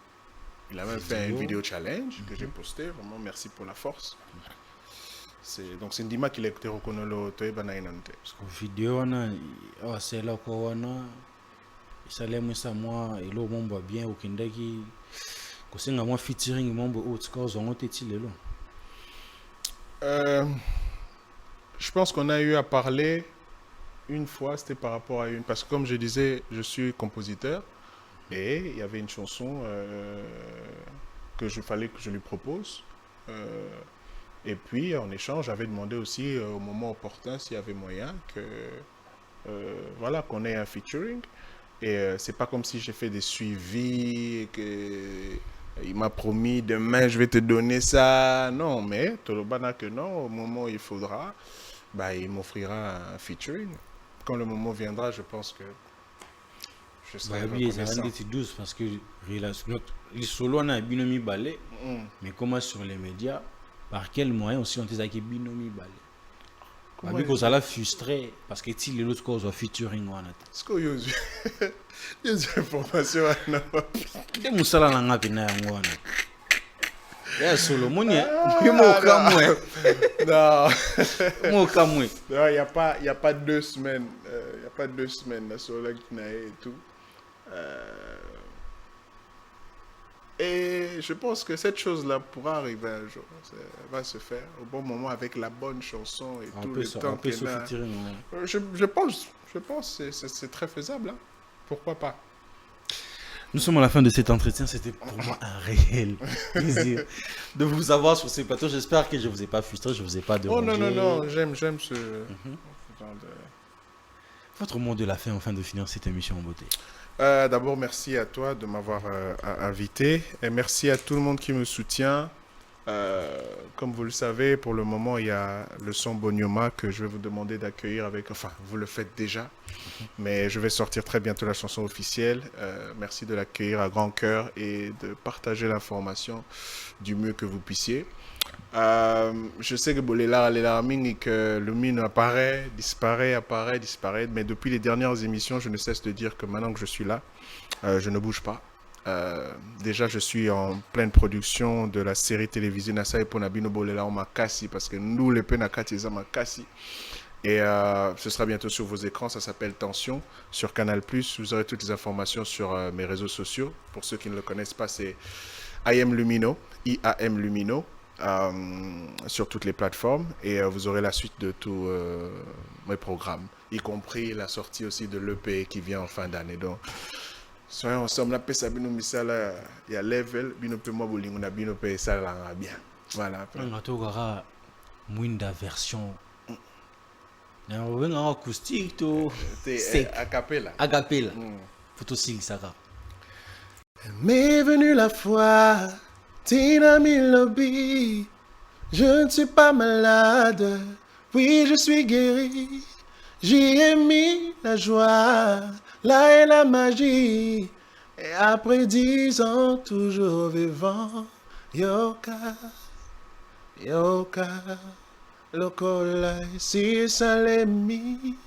vidéo challenge que j'ai posté. Vraiment, merci pour la force. Donc, c'est Ndima qui l'a écouté Rokonolo Toeba Nainante. Parce que vidéo, c'est là qu'on a. Ça l'aime ça moi et l'eau mon bien au Kindaki. Que c'est moi featuring mon beau scores ont été là. Je pense qu'on a eu à parler une fois, c'était par rapport à une. Parce que comme je disais, je suis compositeur et il y avait une chanson fallait que je lui propose. Et puis, en échange, j'avais demandé aussi au moment opportun s'il y avait moyen que, voilà, qu'on ait un featuring. Et c'est pas comme si j'ai fait des suivis, et que il m'a promis demain je vais te donner ça. Non, mais Tolobana que non, au moment où il faudra, bah, il m'offrira un featuring. Quand le moment viendra, je pense que je serai oui, ça reconnaissant. rend 12 parce que les solos on a binomi balé, mais comment sur les médias, par quel moyen aussi on t'a dit binomi balé. Comment Parce que ça l'a frustré parce que si les autres causes ont featuring on a. est-ce qu'il y a des informations à nous? Des musala na ngapi na yango wana. Ya solo mwenye mo kamwe. Non. Mo kamwe. Non, il y a pas 2 semaines. Il y a pas 2 semaines là, sur la Guinée et tout. Et je pense que cette chose-là pourra arriver un jour. Ça va se faire au bon moment avec la bonne chanson et tout le temps qu'elle a. Je pense que c'est très faisable. Hein. Pourquoi pas? Nous sommes à la fin de cet entretien. C'était pour moi un réel plaisir de vous avoir sur ces plateaux. J'espère que je ne vous ai pas frustré, je ne vous ai pas dérangé. Oh non, j'aime ce genre de... Votre mot de la fin afin de finir cette émission en beauté. D'abord, merci à toi de m'avoir invité et merci à tout le monde qui me soutient. Comme vous le savez, pour le moment, il y a le son Bonyoma que je vais vous demander d'accueillir avec... Enfin, vous le faites déjà, mais je vais sortir très bientôt la chanson officielle. Merci de l'accueillir à grand cœur et de partager l'information du mieux que vous puissiez. Je sais que que le mine apparaît, disparaît, mais depuis les dernières émissions, je ne cesse de dire que maintenant que je suis là, je ne bouge pas. Déjà, je suis en pleine production de la série télévisée Nasa et Ponabino Bolela en Makassi, parce que nous, les Penakati, c'est Makassi. Et ce sera bientôt sur vos écrans, ça s'appelle Tension, sur Canal+. Vous aurez toutes les informations sur mes réseaux sociaux. Pour ceux qui ne le connaissent pas, c'est IAM Lumino, IAM Lumino. Sur toutes les plateformes et vous aurez la suite de tous mes programmes, y compris la sortie aussi de l'EP qui vient en fin d'année. Donc, soyons ensemble, la pesa bino misala, il y a level, bino pe moi bolingo na bino pe ça la bien. Voilà. On a tout gara mwinda version. Na revenga acoustique to c'est a cappella. A cappella. Photo sil saka. M'est venue la foi. Tina Milobi, je ne suis pas malade, oui je suis guéri, j'y ai mis la joie, là est la magie, et après 10 ans toujours vivant, yoka, yoka, lokola, si salemi,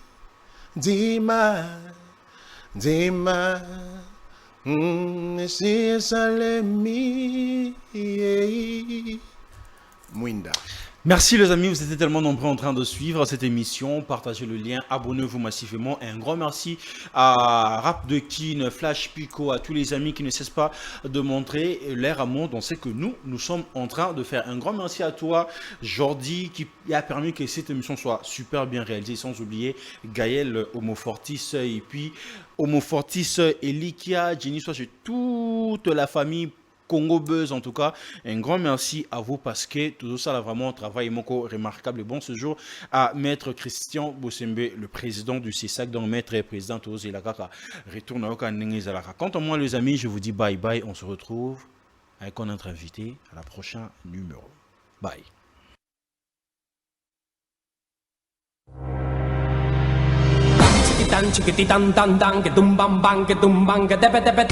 dima, dima. Mwinda. Merci les amis, vous étiez tellement nombreux en train de suivre cette émission. Partagez le lien, abonnez-vous massivement. Et un grand merci à Rap de Kin, Flash Pico, à tous les amis qui ne cessent pas de montrer leur amour dans ce que nous sommes en train de faire. Un grand merci à toi, Jordi, qui a permis que cette émission soit super bien réalisée. Sans oublier Gaël, Homofortis, et puis Homofortis, Elikia, Jenny, soit chez toute la famille Congo Buzz en tout cas. Un grand merci à vous parce que tout ça là vraiment un travail remarquable et bon ce jour à Maître Christian Bossembe, le président du CESAC, donc Maître et président Tozo Ilakaka retourne à Okanengezalaka. Quant à moi les amis, je vous dis bye bye, on se retrouve avec notre invité à la prochaine numéro. Bye. Chiquitan chiquititan tan tan que tum bam bam que tum bam que tepe tepe